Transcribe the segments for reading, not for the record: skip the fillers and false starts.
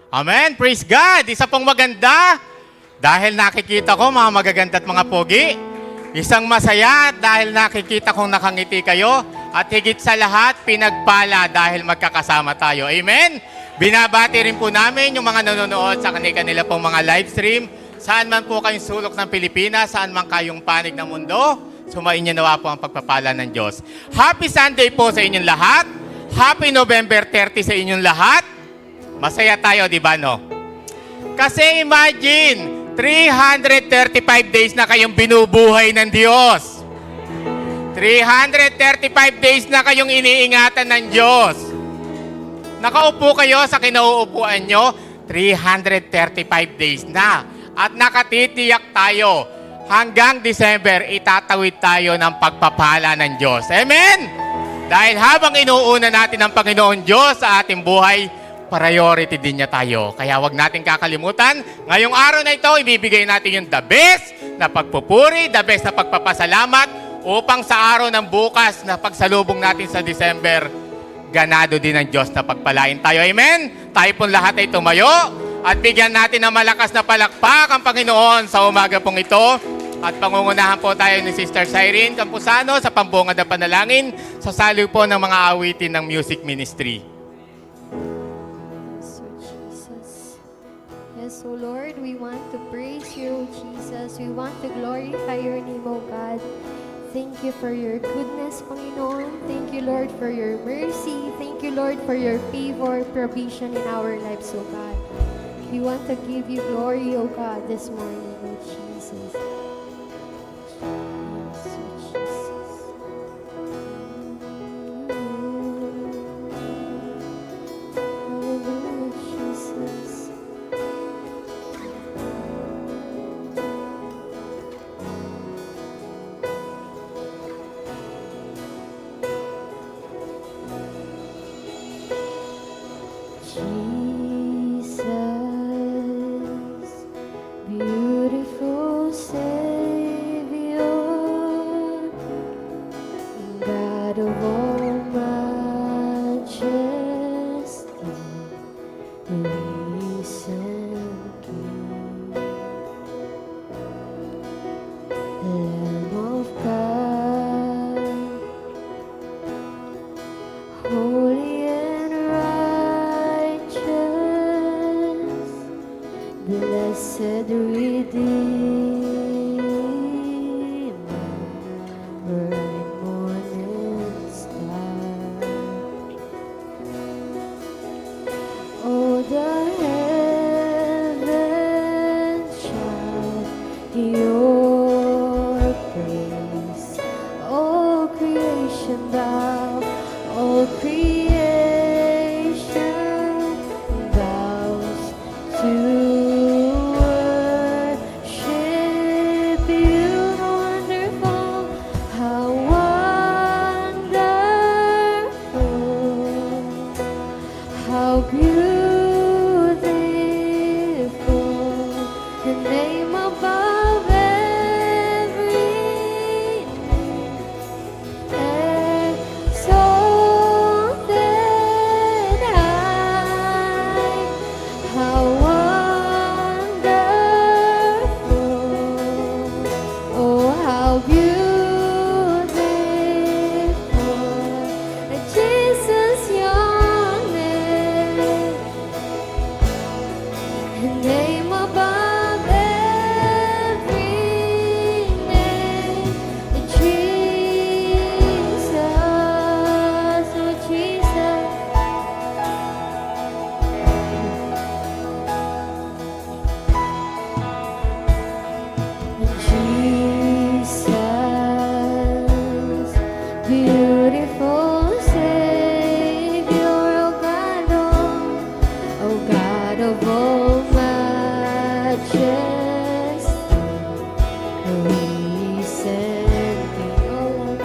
Amen. Praise God. Isa pong maganda. Dahil nakikita ko mga magaganda at mga pogi. Isang masaya dahil nakikita kong nakangiti kayo. At higit sa lahat, pinagpala dahil magkakasama tayo. Amen. Binabati rin po namin yung mga nanonood sa kanila pong mga live stream. Saan man po kayong sulok ng Pilipinas, saan man kayong panig ng mundo, sumainyo nawa po ang pagpapala ng Diyos. Happy Sunday po sa inyong lahat. Happy November 30 sa inyong lahat. Masaya tayo, di ba, no? Kasi imagine, 335 days na kayong binubuhay ng Diyos. 335 days na kayong iniingatan ng Diyos. Nakaupo kayo sa kinauupuan nyo, 335 days na. At nakatitiyak tayo, hanggang December, itatawid tayo ng pagpapala ng Diyos. Amen? Dahil habang inuuna natin ang Panginoon Diyos sa ating buhay, priority din niya tayo. Kaya wag natin kakalimutan, ngayong araw na ito, ibibigay natin yung the best na pagpupuri, the best na pagpapasalamat, upang sa araw ng bukas na pagsalubong natin sa December, ganado din ng Diyos na pagpalain tayo. Amen? Tayo pong lahat ay tumayo at bigyan natin ng malakas na palakpak ang Panginoon sa umaga pong ito. At pangungunahan po tayo ni Sister Cyrene Campusano sa pambungad na panalangin sa saliw po ng mga awitin ng music ministry. So Lord, we want to praise you, Jesus. We want to glorify your name, O God. Thank you for your goodness, Panginoon. Thank you, Lord, for your mercy. Thank you, Lord, for your favor, provision in our lives, O God. We want to give you glory, O God, this morning, O Jesus. Beautiful Savior, God of all majesty, risen King, Lamb of God, holy and righteous, blessed Redeemer, bright morning star. Oh, the heavens shout your praise. Oh, creation bow, oh, creation bows to worship you. Wonderful, how wonderful, how beautiful, the name above every name, exalted high, how wonderful, oh how beautiful, Jesus, your name, the name above every name, Jesus, oh Jesus. Jesus, beautiful Savior, oh God of all majesty, risen King, oh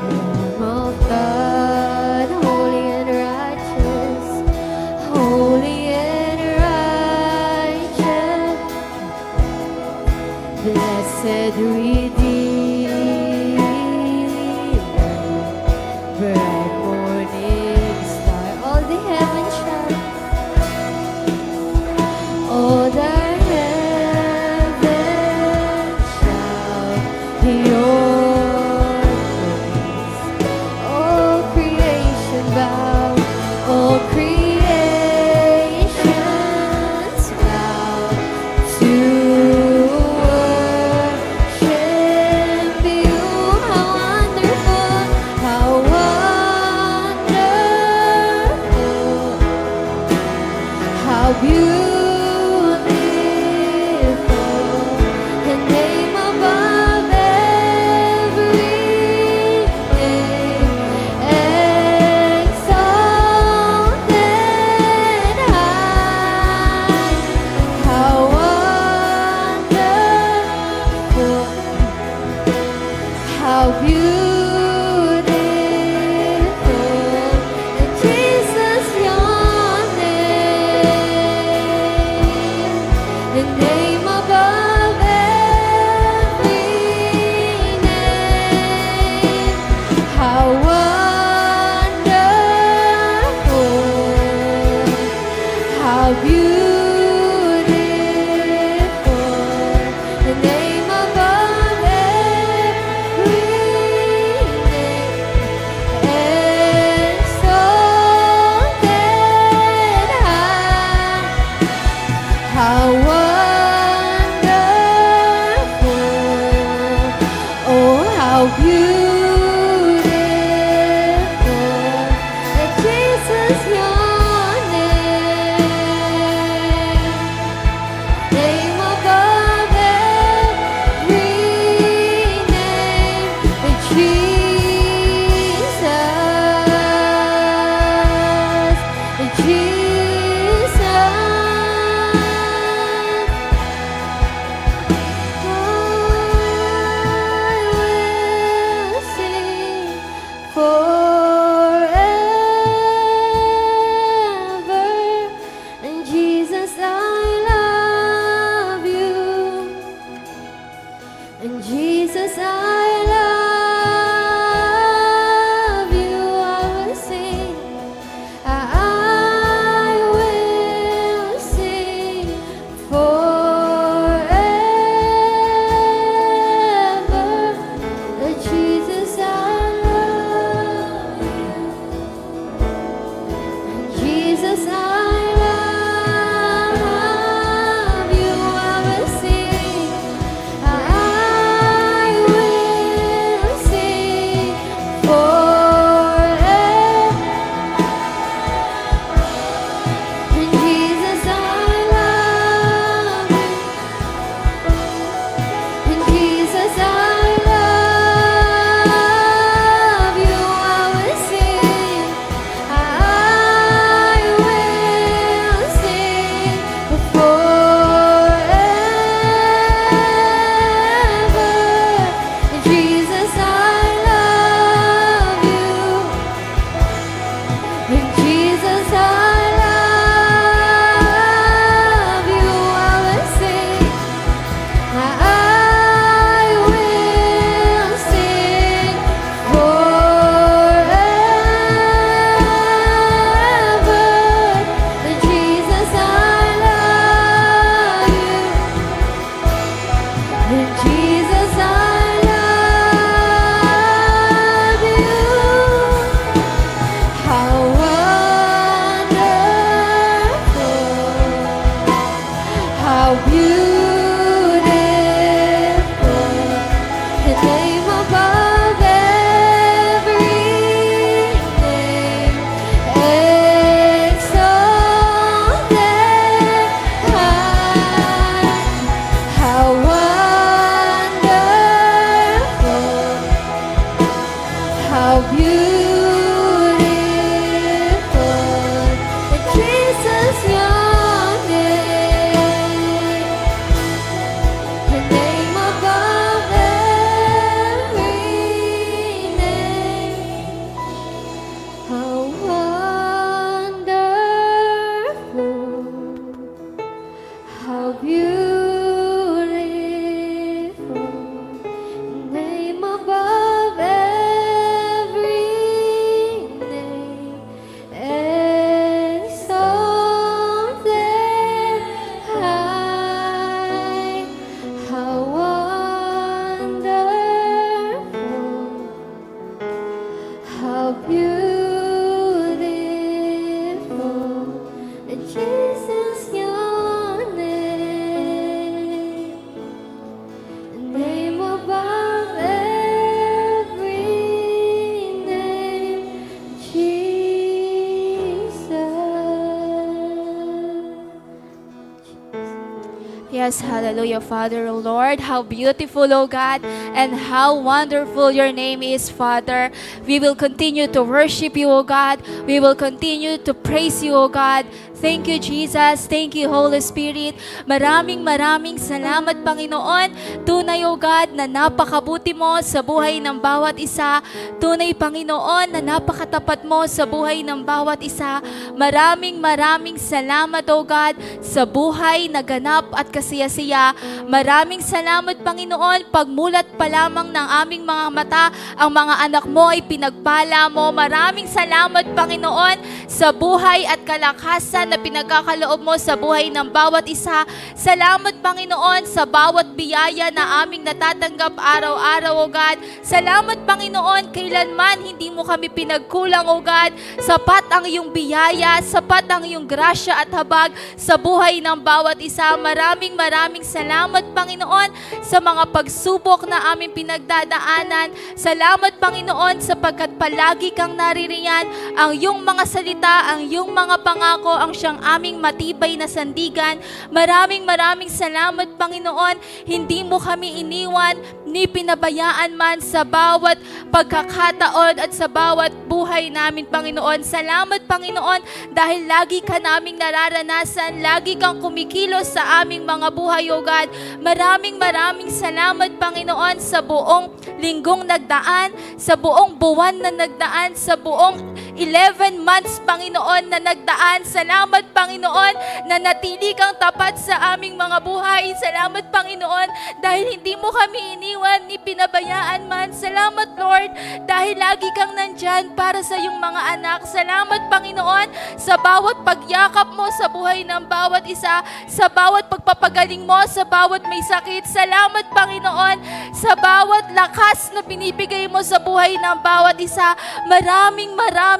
Lamb of God, holy and righteous, holy and righteous, blessed Redeemer, bright morning star. All the heavens how beautiful, the name above every name, exalted high. How wonderful, how beautiful, and Jesus, your name, the name above every name. How wonderful, how beautiful, the name above every name, exalted high. How wonderful, oh how beautiful, that Jesus, your name, name above every name, that Jesus, that Jesus. I will sing forever, and Jesus, I love you, and Jesus, I love you. I will sing, I will sing forever, that Jesus, I love you, and Jesus, I love you. I will sing, I will sing forever, and Jesus, I love you, and Jesus, I love you. I will sing, I will Yes, hallelujah, Father, O Lord. How beautiful, O God, and how wonderful your name is, Father. We will continue to worship you, O God. We will continue to praise you, O God. Thank you, Jesus. Thank you, Holy Spirit. Maraming salamat, Panginoon. Tunay, O God, na napakabuti mo sa buhay ng bawat isa. Tunay, Panginoon, na napakatapat mo sa buhay ng bawat isa. Maraming salamat, O God, sa buhay na ganap at kasiyasiya. Maraming salamat, Panginoon, pagmulat pa lamang ng aming mga mata, ang mga anak mo ay pinagpala mo. Maraming salamat, Panginoon, sa buhay at kalakasan na pinagkakaloob mo sa buhay ng bawat isa. Salamat, Panginoon, sa bawat biyaya na aming natatanggap araw-araw, O God. Salamat, Panginoon, kailanman hindi mo kami pinagkulang, O God. Sapat ang iyong biyaya, sapat ang iyong grasya at habag sa buhay ng bawat isa. Maraming salamat, Panginoon, sa mga pagsubok na aming pinagdadaanan. Salamat, Panginoon, sapagkat palagi kang naririyan. Ang iyong mga salita, ang iyong mga pangako, ang siyang aming matibay na sandigan. Maraming salamat, Panginoon. Hindi mo kami iniwan ni pinabayaan man sa bawat pagkakataon at sa bawat buhay namin, Panginoon. Salamat, Panginoon, dahil lagi ka naming nararanasan, lagi kang kumikilos sa aming mga buhay, O God. Maraming salamat, Panginoon, sa buong linggong nagdaan, sa buong buwan na nagdaan, sa buong 11 months, Panginoon, na nagdaan. Salamat, Panginoon, na natili kang tapat sa aming mga buhay. Salamat, Panginoon, dahil hindi mo kami iniwan ni pinabayaan man. Salamat, Lord, dahil lagi kang nandyan para sa iyong mga anak. Salamat, Panginoon, sa bawat pagyakap mo sa buhay ng bawat isa, sa bawat pagpapagaling mo, sa bawat may sakit. Salamat, Panginoon, sa bawat lakas na binibigay mo sa buhay ng bawat isa. Maraming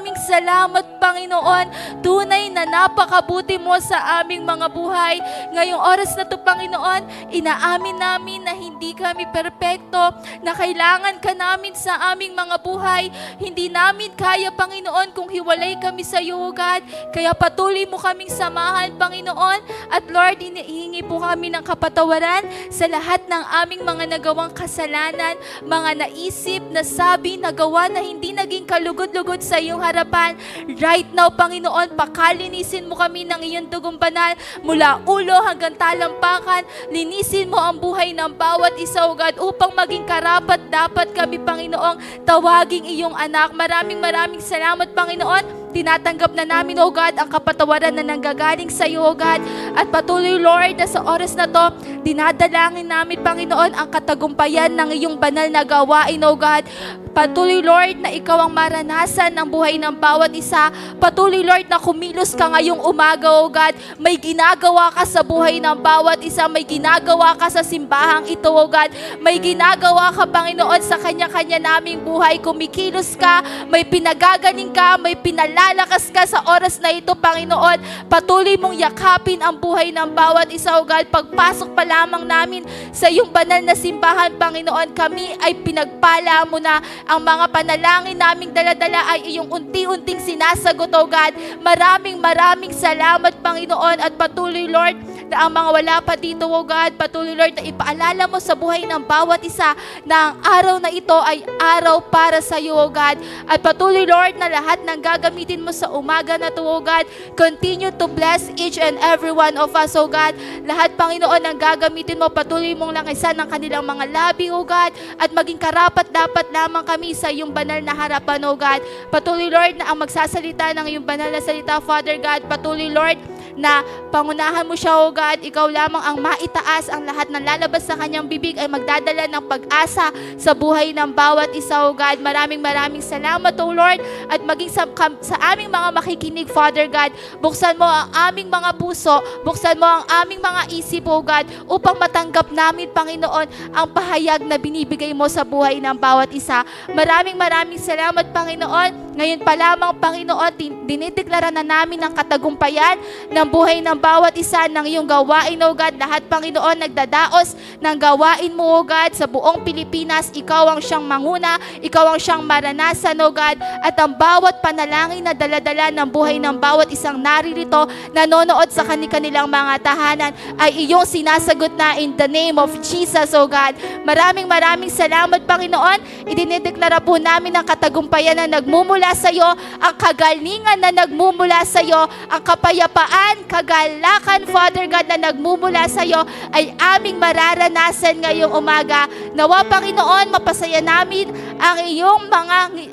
salamat, Panginoon. Tunay na napakabuti mo sa aming mga buhay. Ngayong oras na to, Panginoon, inaamin namin na hindi kami perpekto, na kailangan ka namin sa aming mga buhay. Hindi namin kaya, Panginoon, kung hiwalay kami sa iyo, God. Kaya patuloy mo kaming samahan, Panginoon. At Lord, inihingi po kami ng kapatawaran sa lahat ng aming mga nagawang kasalanan, mga naisip, nasabi, nagawa na hindi naging kalugod-lugod sa iyong harapan. Right now, Panginoon, pakalinisin mo kami ng iyong dugong banal mula ulo hanggang talampakan. Linisin mo ang buhay ng bawat isa, O God, upang maging karapat dapat kami, Panginoong, tawaging iyong anak. Maraming salamat, Panginoon. Tinatanggap na namin, O God, ang kapatawaran na nanggagaling sa iyo, O God. At patuloy, Lord, na sa oras na to, dinadalangin namin, Panginoon, ang katagumpayan ng iyong banal na gawain, O God. Patuloy, Lord, na ikaw ang maranasan ng buhay ng bawat isa. Patuloy, Lord, na kumilos ka ngayong umaga, O God. May ginagawa ka sa buhay ng bawat isa. May ginagawa ka sa simbahang ito, O God. May ginagawa ka, Panginoon, sa kanya-kanya naming buhay. Kumikilos ka, may pinagagaling ka, may pinalalakas ka sa oras na ito, Panginoon. Patuloy mong yakapin ang buhay ng bawat isa, O God. Pagpasok pa lamang namin sa iyong banal na simbahan, Panginoon, kami ay pinagpala mo na. Ang mga panalangin naming daladala ay iyong unti-unting sinasagot, O God. Maraming salamat, Panginoon. At patuloy, Lord, na ang mga wala pa dito, O God, patuloy, Lord, na ipaalala mo sa buhay ng bawat isa na ang araw na ito ay araw para sa iyo, O God. At patuloy, Lord, na lahat ng gagamitin mo sa umaga na to, O God, continue to bless each and every one of us, O God. Lahat, Panginoon, ang gagamitin mo, patuloy mong langisan ng kanilang mga labi, O God, at maging karapat dapat lamang kami sa iyong banal na harapan, O God. Patuloy, Lord, na ang magsasalita ng iyong banal na salita, Father God. Patuloy, Lord, na pangunahan mo siya, O God. Ikaw lamang ang maitaas. Ang lahat ng lalabas sa kanyang bibig ay magdadala ng pag-asa sa buhay ng bawat isa, O God. Maraming salamat, O Lord. At maging sa aming mga makikinig, Father God, buksan mo ang aming mga puso, buksan mo ang aming mga isip, O God, upang matanggap namin, Panginoon, ang pahayag na binibigay mo sa buhay ng bawat isa. Maraming salamat, Panginoon, Ngayon pa lamang, Panginoon, dinideklara na namin ang katagumpayan ng buhay ng bawat isa ng iyong gawain, O God. Lahat, Panginoon, nagdadaos ng gawain mo, O God, sa buong Pilipinas. Ikaw ang siyang manguna, ikaw ang siyang maranasan, O God. At ang bawat panalangin na daladala ng buhay ng bawat isang naririto, nanonood sa kanilang mga tahanan, ay iyong sinasagot na in the name of Jesus, O God. Maraming salamat, Panginoon. Idinideklara po namin ang katagumpayan na nagmumula sa iyo, ang kagalingan na nagmumula sa iyo, ang kapayapaan, kagalakan, Father God, na nagmumula sa iyo, ay aming mararanasan ngayong umaga. Nawa, Panginoon, mapasaya namin ang iyong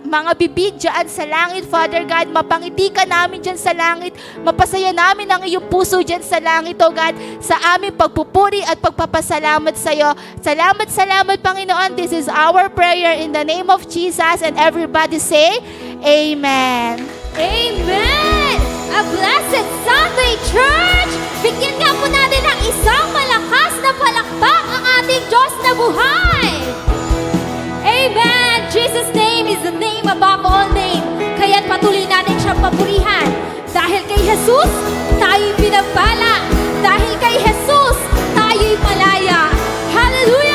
mga bibig dyan sa langit, Father God. Mapangiti ka namin dyan sa langit. Mapasaya namin ang iyong puso dyan sa langit, O God, sa aming pagpupuri at pagpapasalamat sa iyo. Salamat, Panginoon. This is our prayer in the name of Jesus, and everybody say, Amen. Amen! A blessed Sunday, Church! Bigyan nga po natin ng isang malakas na palakpak ang ating Diyos na buhay! Amen! Jesus' name is the name above all name. Kaya't patuloy natin siyang papurihan. Dahil kay Jesus, tayo'y pinagpala. Dahil kay Jesus, tayo'y malaya. Hallelujah!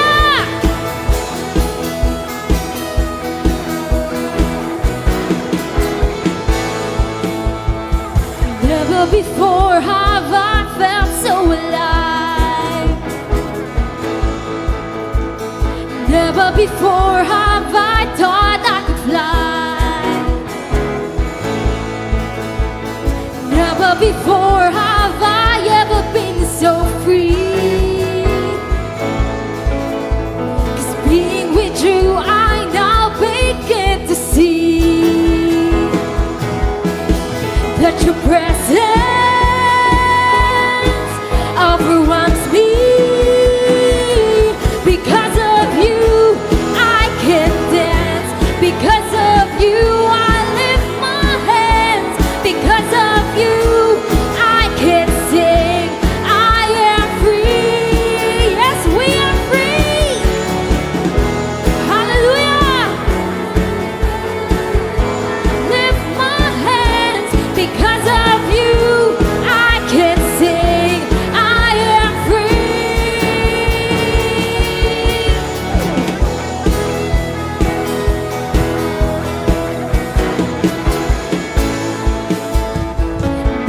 Never before have I felt so alive. Never before have I thought I could fly. Never before have I ever been so free. 'Cause being with you, I now begin to see that your presence overwhelms me. Because of you, I can dance. Because of you, I lift my hands. Because of you, I can sing. I am free. Yes, we are free. Hallelujah. Lift my hands. Because of you, I can sing. I am free.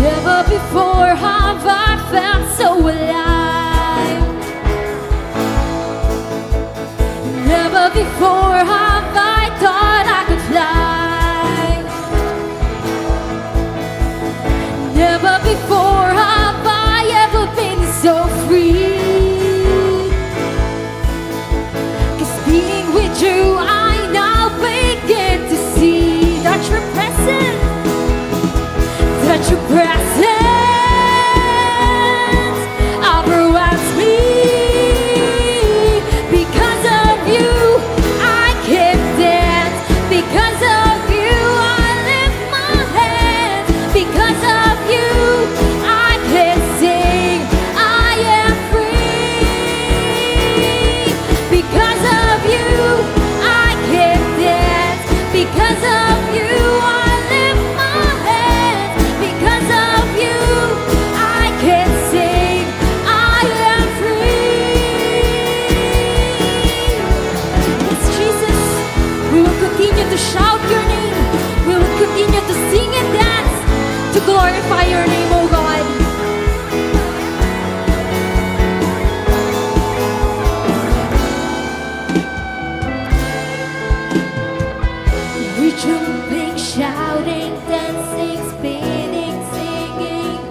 Never before have I felt so alive. Never before have I thought I could fly. Never before have I ever been so free. 'Cause being with you, I now begin to see that your presence, overwhelms me. Because of you, I can dance. Because of you, I lift my hands. Because of you, I can sing. I am free. Because of you, I can dance. Because of you, I lift my hands. Because of you, I can sing. I am free. Yes, Jesus, we will continue to shout your name. We will continue to sing and dance to glorify your name, O God. We're jumping, shouting, dancing, spinning, singing.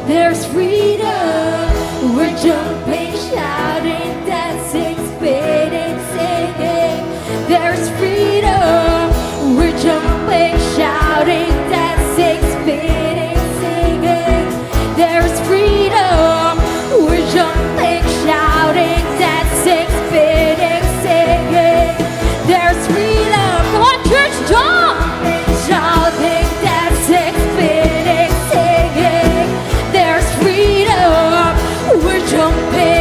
There's freedom. We're jumping, shouting, dancing, spinning, singing. There's freedom. We're jumping, shouting, dancing, spinning, singing. There's freedom. We're jumping, shouting, dancing, spinning, singing. There's freedom. Come on, church, jump! Shouting, dancing, spinning, singing. There's freedom. We're jumping.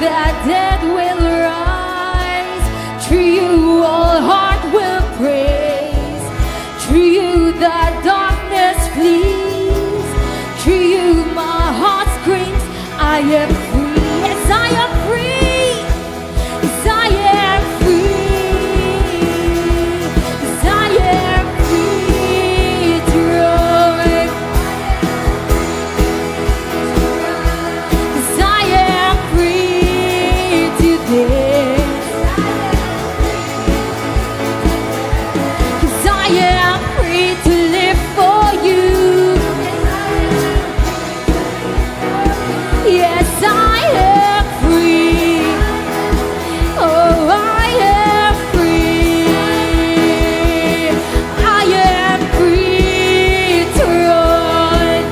the dead will rise. Through you all heart will praise. Through you the darkness flees. Through you my heart screams, I am free. Yes, I am free. Yes, I am free. Yes, I am free to run. Yes, I am free to dance. Yes, I am free to live for you. Yes, I am free. Oh, I am free. I am free to run.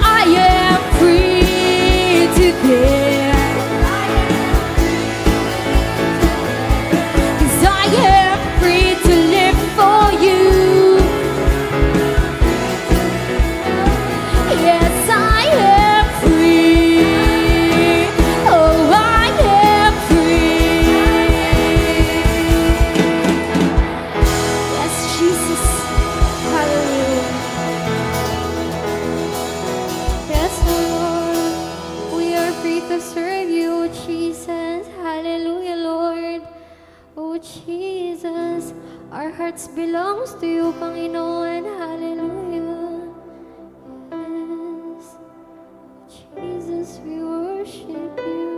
I am free to dance. 'Cause I am free to live for you. Yes, I am free. Oh, I am free. Yes, Jesus. Hallelujah. Yes, Lord, we are free to serve you, oh Jesus. Hallelujah, Lord. Oh Jesus, our hearts belongs to you, Panginoon. Hallelujah. Yes. Jesus, we worship you.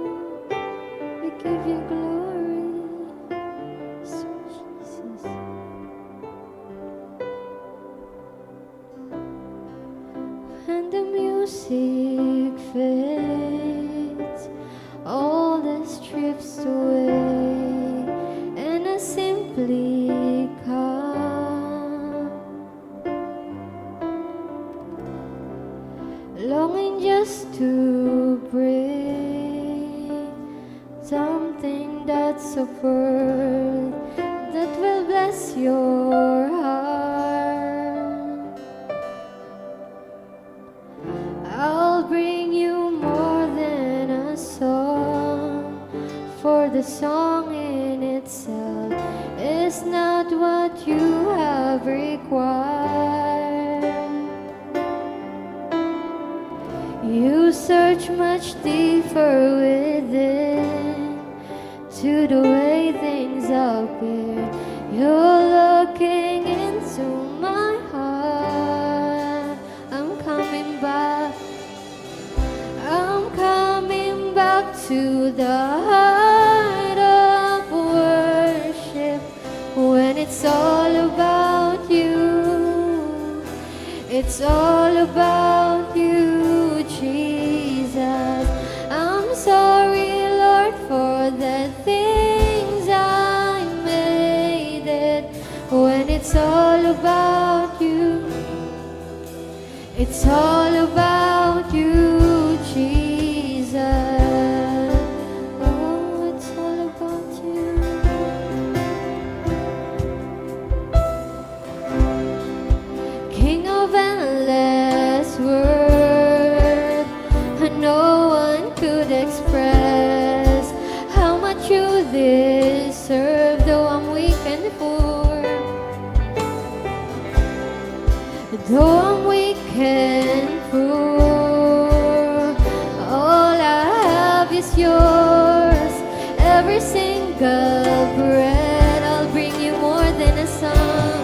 We give you glory. So, Jesus. And the music fades, all the strips away, and I simply come, longing just to bring something that's of worth that will bless your heart. I'll bring you more than a song, for the song in itself is not what you have required. You search much deeper within to the way things appear. You're looking into my heart. I'm coming back. I'm coming back to the heart of worship when it's all about you. It's all about you, Jesus. I'm sorry, Lord, for the things I made it when it's all about you. It's all about you, Jesus. Oh, it's all about you. King of endless worth, and no one could express how much you deserve, though I'm weak and poor. Though I'm weak and poor, all I have is yours. Every single breath, I'll bring you more than a song.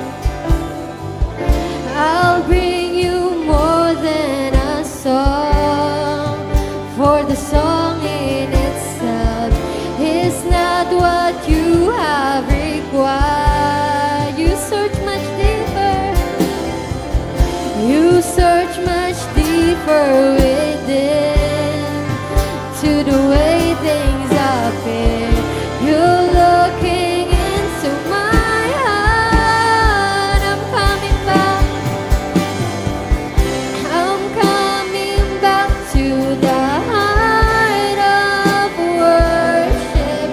I'll bring you more than a song, for the song in itself is not what you have required. You search much deeper. You search much deeper within to the way things appear. You're looking into my heart. I'm coming back. I'm coming back to the heart of worship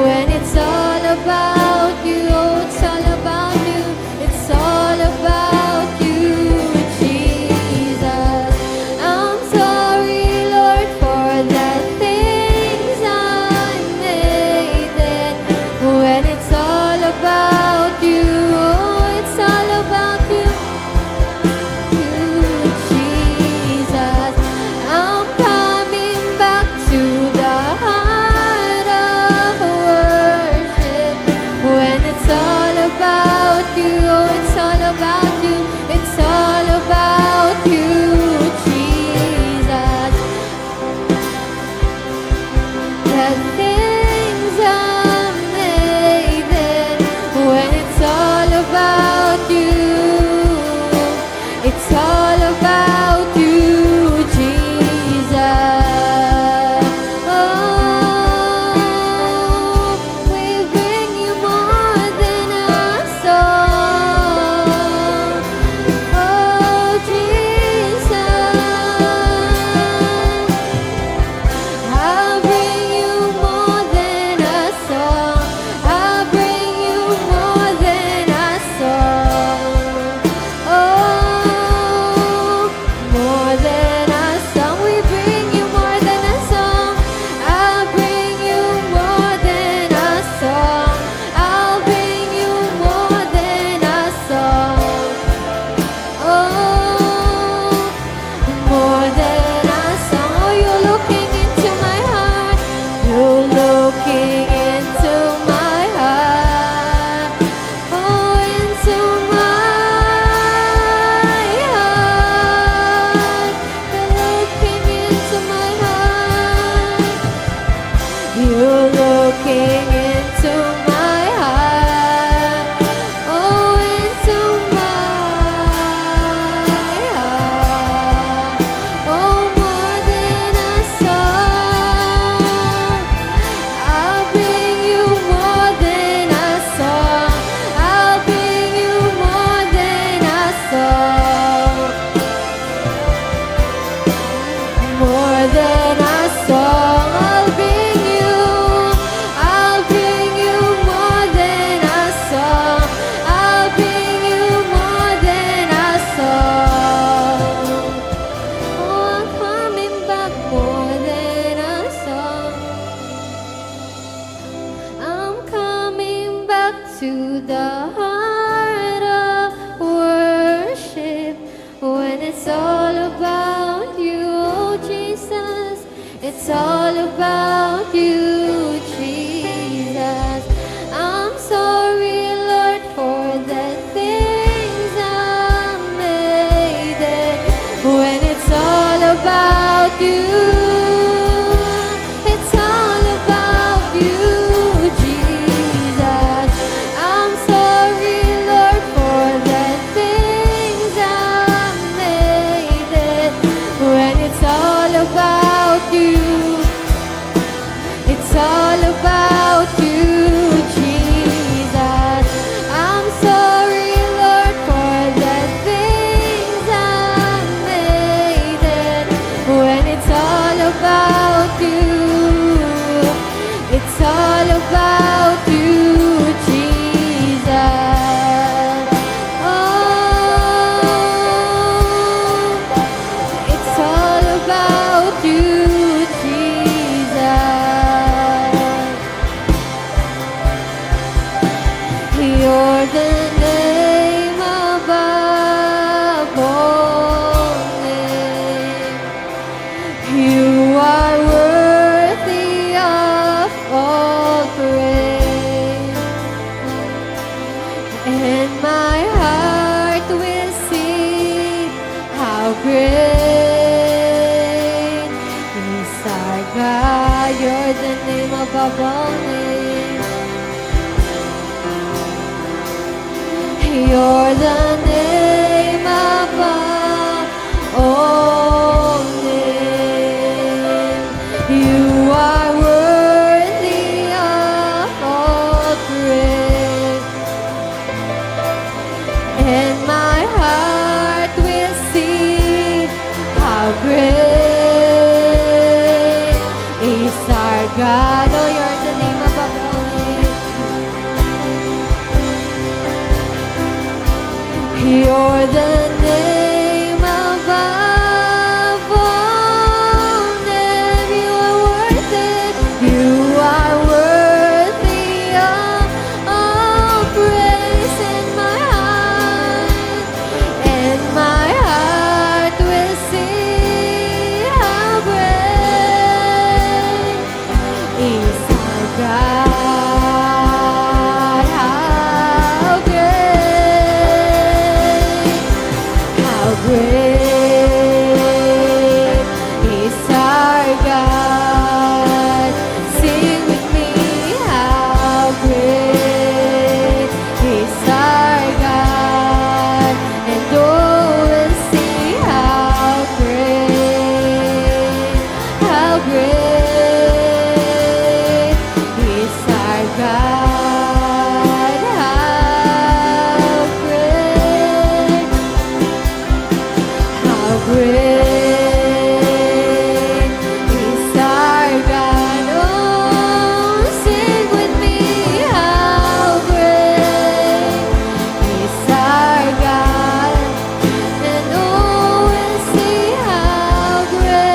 when it's all about you. Oh, it's all about you. It's all about you, Jesus. I'm to the heart of worship. When it's all about you, oh Jesus, it's all about you, Jesus. I'm sorry, Lord, for the things I made it. When it's all about you, it's all about you, Jesus. I'm sorry, Lord, for the things I made it. When it's all about you, it's all about you, Jesus. I'm sorry, Lord, for the things I made it. When it's all about you, it's all about you, Jesus. Oh, it's all about you, Jesus. You're the name above all names. You are worthy of all praise. And my heart will sing how great is our God. You're the name above all names. You're the name above all names. You are worthy of all praise. And my heart will sing how great is our God. Oh, you're the name above all names. You're the name above all names. You are worthy. You are worthy of all praise. And my heart will sing how great is our God. How great is our God. Sing with me, how great is our God. And oh, we'll see how great is our God. How great is our God. Oh, sing with me, how great is our God. And oh, we'll see how great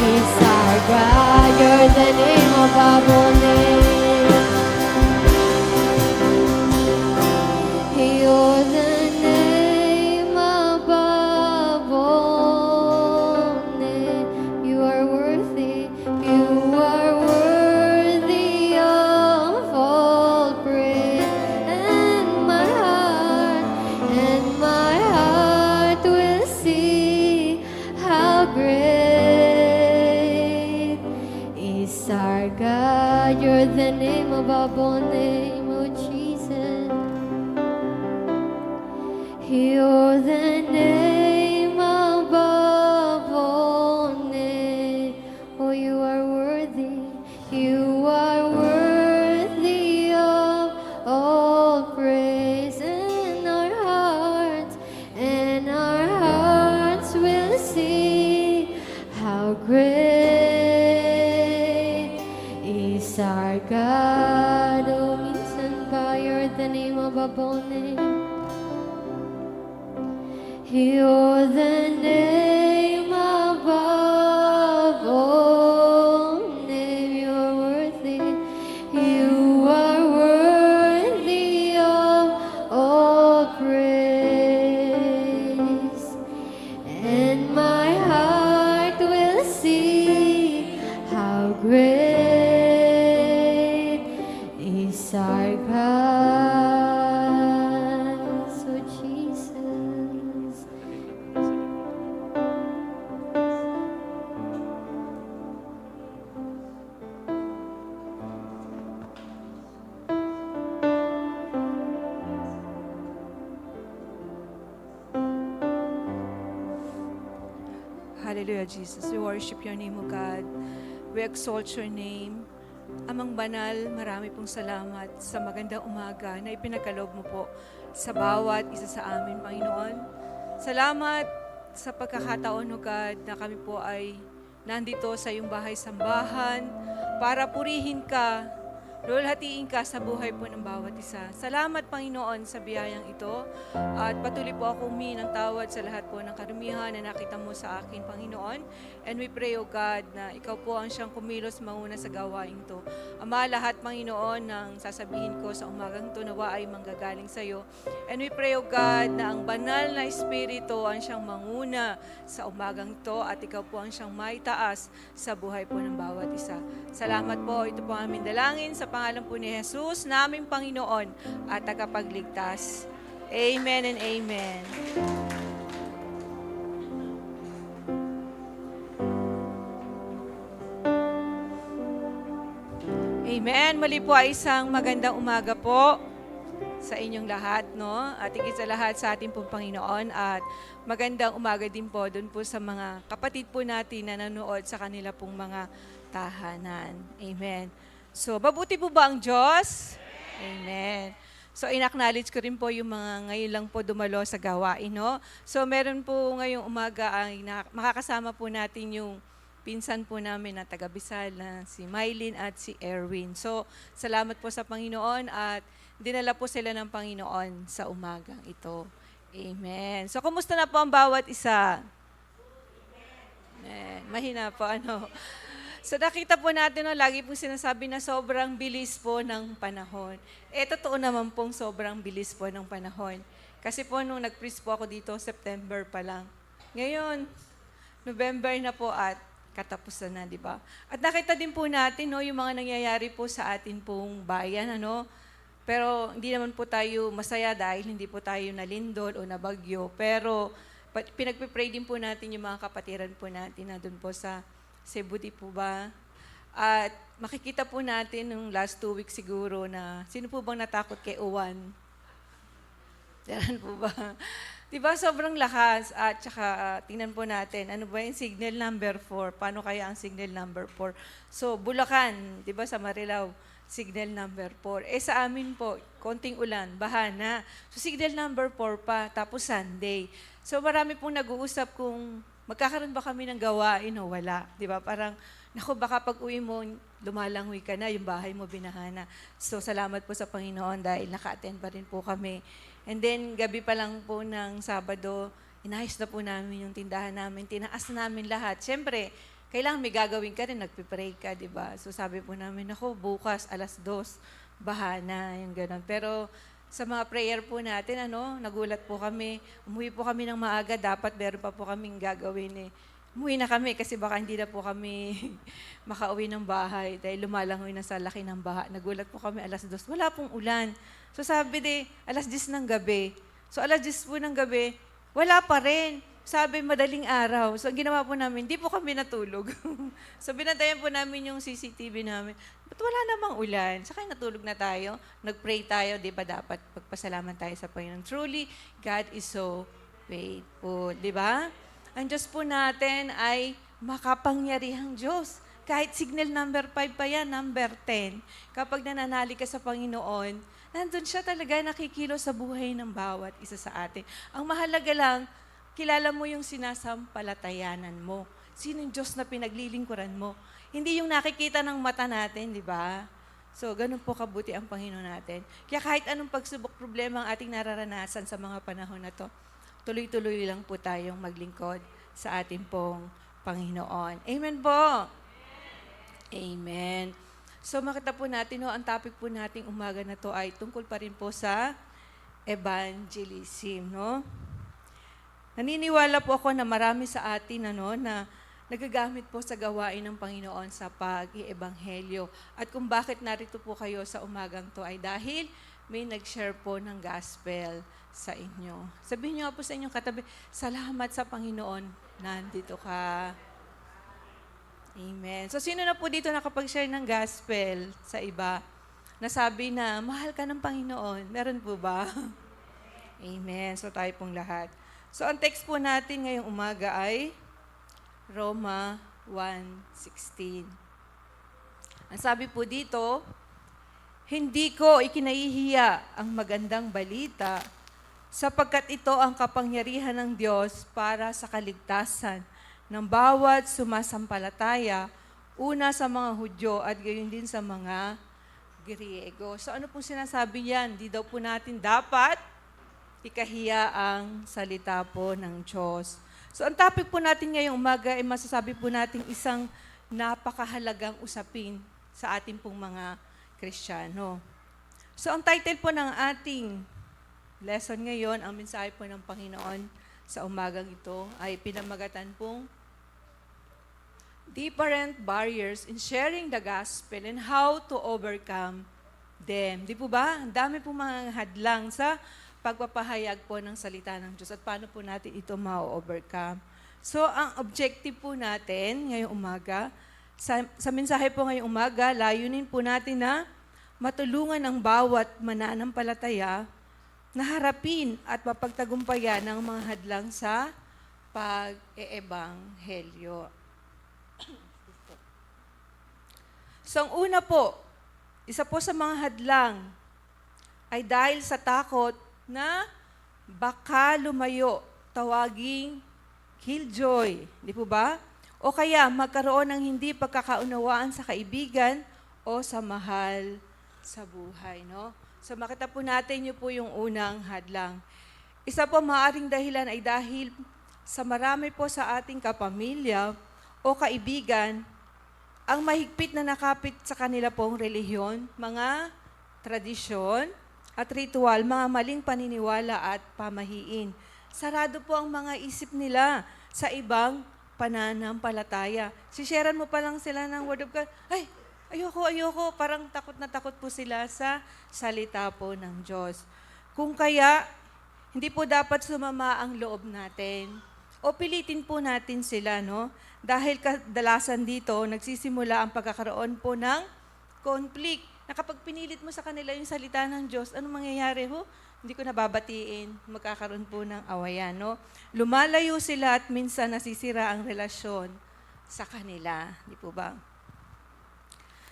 is our God. You're the name above all names. You're the name above all names. You are worthy. You are worthy of all praise. And my heart will sing how great is our God. You're the name above all names, oh Jesus. You're the name above all names. Oh, you are worthy. You are worthy of all praise. And our hearts will sing how great is our God. Oh, minsan ba, you're the name above all names. You're the name above all names. Great is our God. So Jesus. Hallelujah, Jesus. We worship your name, O God. We exalt your name. Amang banal, marami pong salamat sa magandang umaga na ipinagkaloob mo po sa bawat isa sa amin, Panginoon. Salamat sa pagkakataon, O God, na kami po ay nandito sa iyong bahay-sambahan para purihin ka, lulhatiin ka sa buhay po ng bawat isa. Salamat, Panginoon, sa biyayang ito. At patuloy po ako humingi ng tawad sa lahat po ng karumihan na nakita mo sa akin, Panginoon. And we pray, O God, na ikaw po ang siyang kumilos mauna sa gawain to. Ama, lahat, Panginoon, ng sasabihin ko sa umagang ito, nawa ay manggagaling sa iyo. And we pray, O God, na ang banal na Espiritu ang siyang manguna sa umagang ito at ikaw po ang siyang maitaas sa buhay po ng bawat isa. Salamat po. Ito po ang aming dalangin sa pangalan po ni Jesus, naming Panginoon at tagapagligtas. Amen and amen. Amen. Muli po ay isang magandang umaga po sa inyong lahat, no? At higit sa lahat sa ating pong Panginoon at magandang umaga din po doon po sa mga kapatid po natin na nanonood sa kanila pong mga tahanan. Amen. So, mabuti po ba ang Diyos? Amen. So, in-acknowledge ko rin po yung mga ngayon lang po dumalo sa gawain, no? So, meron po ngayong umaga ay makakasama po natin yung pinsan po namin na taga Bisal na si Mylene at si Erwin. So, salamat po sa Panginoon at dinala po sila ng Panginoon sa umagang ito. Amen. So, kumusta na po ang bawat isa? Amen. Mahina po, ano? So, nakita po natin, no, lagi pong sinasabi na sobrang bilis po ng panahon. Totoo naman pong sobrang bilis po ng panahon. Kasi po, nung nag-preach po ako dito, September pa lang. Ngayon, November na po at katapusan na, di ba? At nakita din po natin, no, yung mga nangyayari po sa atin pong bayan, ano? Pero hindi naman po tayo masaya dahil hindi po tayo nalindol o nabagyo. Pero pinagpipray din po natin yung mga kapatiran po natin na doon po sa Cebu, di po ba? At makikita po natin nung last 2 weeks siguro na sino po bang natakot kay Uwan? Yan po ba? Diba sobrang lakas at saka tingnan po natin, ano ba yung signal number 4? Paano kaya ang signal number 4? So, Bulacan, diba sa Marilao, signal number 4. Sa amin po, konting ulan, bahana. So, signal number 4 pa, tapos Sunday. So, marami pong nag-uusap kung magkakaroon ba kami ng gawain o wala. Diba? Parang, naku, baka pag uwi mo, lumalangoy ka na, yung bahay mo binahana. So, salamat po sa Panginoon dahil naka-attend pa rin po kami. And then, gabi pa lang po ng Sabado, inayos na po namin yung tindahan namin, tinaas namin lahat. Siyempre, kailangan may gagawin ka rin, nagpipray ka, di ba? So sabi po namin, ako, bukas, 2:00, bahana, yung gano'n. Pero sa mga prayer po natin, nagulat po kami, umuwi po kami ng maaga, dapat meron pa po kaming gagawin eh. Umuwi na kami kasi baka hindi na po kami makauwi ng bahay dahil lumalangoy na sa laki ng baha. Nagulat po kami 2:00, wala pong ulan. So sabi 10:00 ng gabi. So 10:00 po ng gabi, wala pa rin. Sabi madaling araw. So ang ginawa po namin, di po kami natulog. So binantayan po namin yung CCTV namin. Ba't wala namang ulan? Saka natulog na tayo. Nag-pray tayo, di ba dapat pagpasalamat tayo sa Panginoon. Truly, God is so faithful. Di ba? Ang Diyos po natin ay makapangyarihang Diyos. Kahit signal number 5 pa yan, number 10. Kapag nananalig ka sa Panginoon, nandun siya talaga nakikilos sa buhay ng bawat isa sa atin. Ang mahalaga lang, kilala mo yung sinasampalatayanan mo. Sino yung Diyos na pinaglilingkuran mo? Hindi yung nakikita ng mata natin, di ba? So, ganun po kabuti ang Panginoon natin. Kaya kahit anong pagsubok problema ang ating nararanasan sa mga panahon na to, tuloy-tuloy lang po tayong maglingkod sa ating pong Panginoon. Amen po. Amen. So makita po natin, ang topic po nating umaga na to ay tungkol pa rin po sa evangelism, no? Naniniwala po ako na marami sa atin na nagagamit po sa gawain ng Panginoon sa pag-iebanghelyo. At kung bakit narito po kayo sa umagang to ay dahil may nag-share po ng gospel sa inyo. Sabihin niyo nga po sa inyong katabi, salamat sa Panginoon, nandito ka. Amen. So, sino na po dito nakapag-share ng gospel sa iba? Nasabi na, mahal ka ng Panginoon. Meron po ba? Amen. So, tayo pong lahat. So, ang text po natin ngayong umaga ay Roma 1:16. Ang sabi po dito, hindi ko ikinahihiya ang magandang balita sapagkat ito ang kapangyarihan ng Diyos para sa kaligtasan ng bawat sumasampalataya, una sa mga Hudyo at gayon din sa mga Griego. So ano pong sinasabi yan? Di daw po natin dapat ikahiya ang salita po ng Diyos. So ang topic po natin ngayong umaga ay masasabi po natin isang napakahalagang usapin sa ating pong mga Kristiyano. So ang title po ng ating lesson ngayon, ang mensahe po ng Panginoon sa umagang ito ay pinamagatan pong different barriers in sharing the gospel and how to overcome them. Di po ba? Ang dami po mga hadlang sa pagpapahayag po ng salita ng Diyos at paano po natin ito ma-overcome. So, ang objective po natin ngayong umaga, sa mensahe po ngayong umaga, layunin po natin na matulungan ang bawat mananampalataya na harapin at mapagtagumpayan ang mga hadlang sa pag-eebanghelyo. So, ang una po, isa po sa mga hadlang ay dahil sa takot na baka lumayo, tawaging killjoy. Di po ba? O kaya magkaroon ng hindi pagkakaunawaan sa kaibigan o sa mahal sa buhay. No? So, makita po natin yun po yung unang hadlang. Isa po maaring dahilan ay dahil sa marami po sa ating kapamilya o kaibigan ang mahigpit na nakapit sa kanila pong relihiyon, mga tradisyon at ritual, mga maling paniniwala at pamahiin. Sarado po ang mga isip nila sa ibang pananampalataya. Sisharean mo pa lang sila ng Word of God, ay, ayoko, parang takot na takot po sila sa salita po ng Diyos. Kung kaya, hindi po dapat sumama ang loob natin o pilitin po natin sila, no? Dahil kadalasan dito, nagsisimula ang pagkakaroon po ng conflict. Na kapag pinilit mo sa kanila yung salita ng Diyos, anong mangyayari ho? Hindi ko nababatiin, magkakaroon po ng awayan, no? Lumalayo sila at minsan nasisira ang relasyon sa kanila. Di po ba?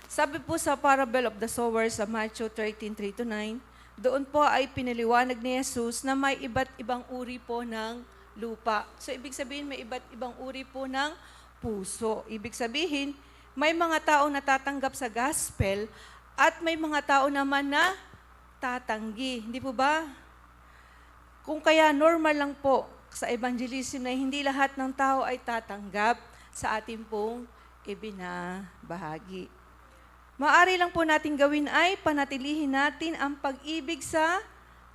Sabi po sa parable of the sower sa Matthew 13:3-9, doon po ay pinaliwanag ni Jesus na may iba't ibang uri po ng lupa. So, ibig sabihin, may iba't ibang uri po ng puso. Ibig sabihin, may mga tao na tatanggap sa gospel at may mga tao naman na tatanggi. Hindi po ba? Kung kaya normal lang po sa evangelism na hindi lahat ng tao ay tatanggap sa ating pong ibinabahagi. Maari lang po natin gawin ay panatilihin natin ang pag-ibig sa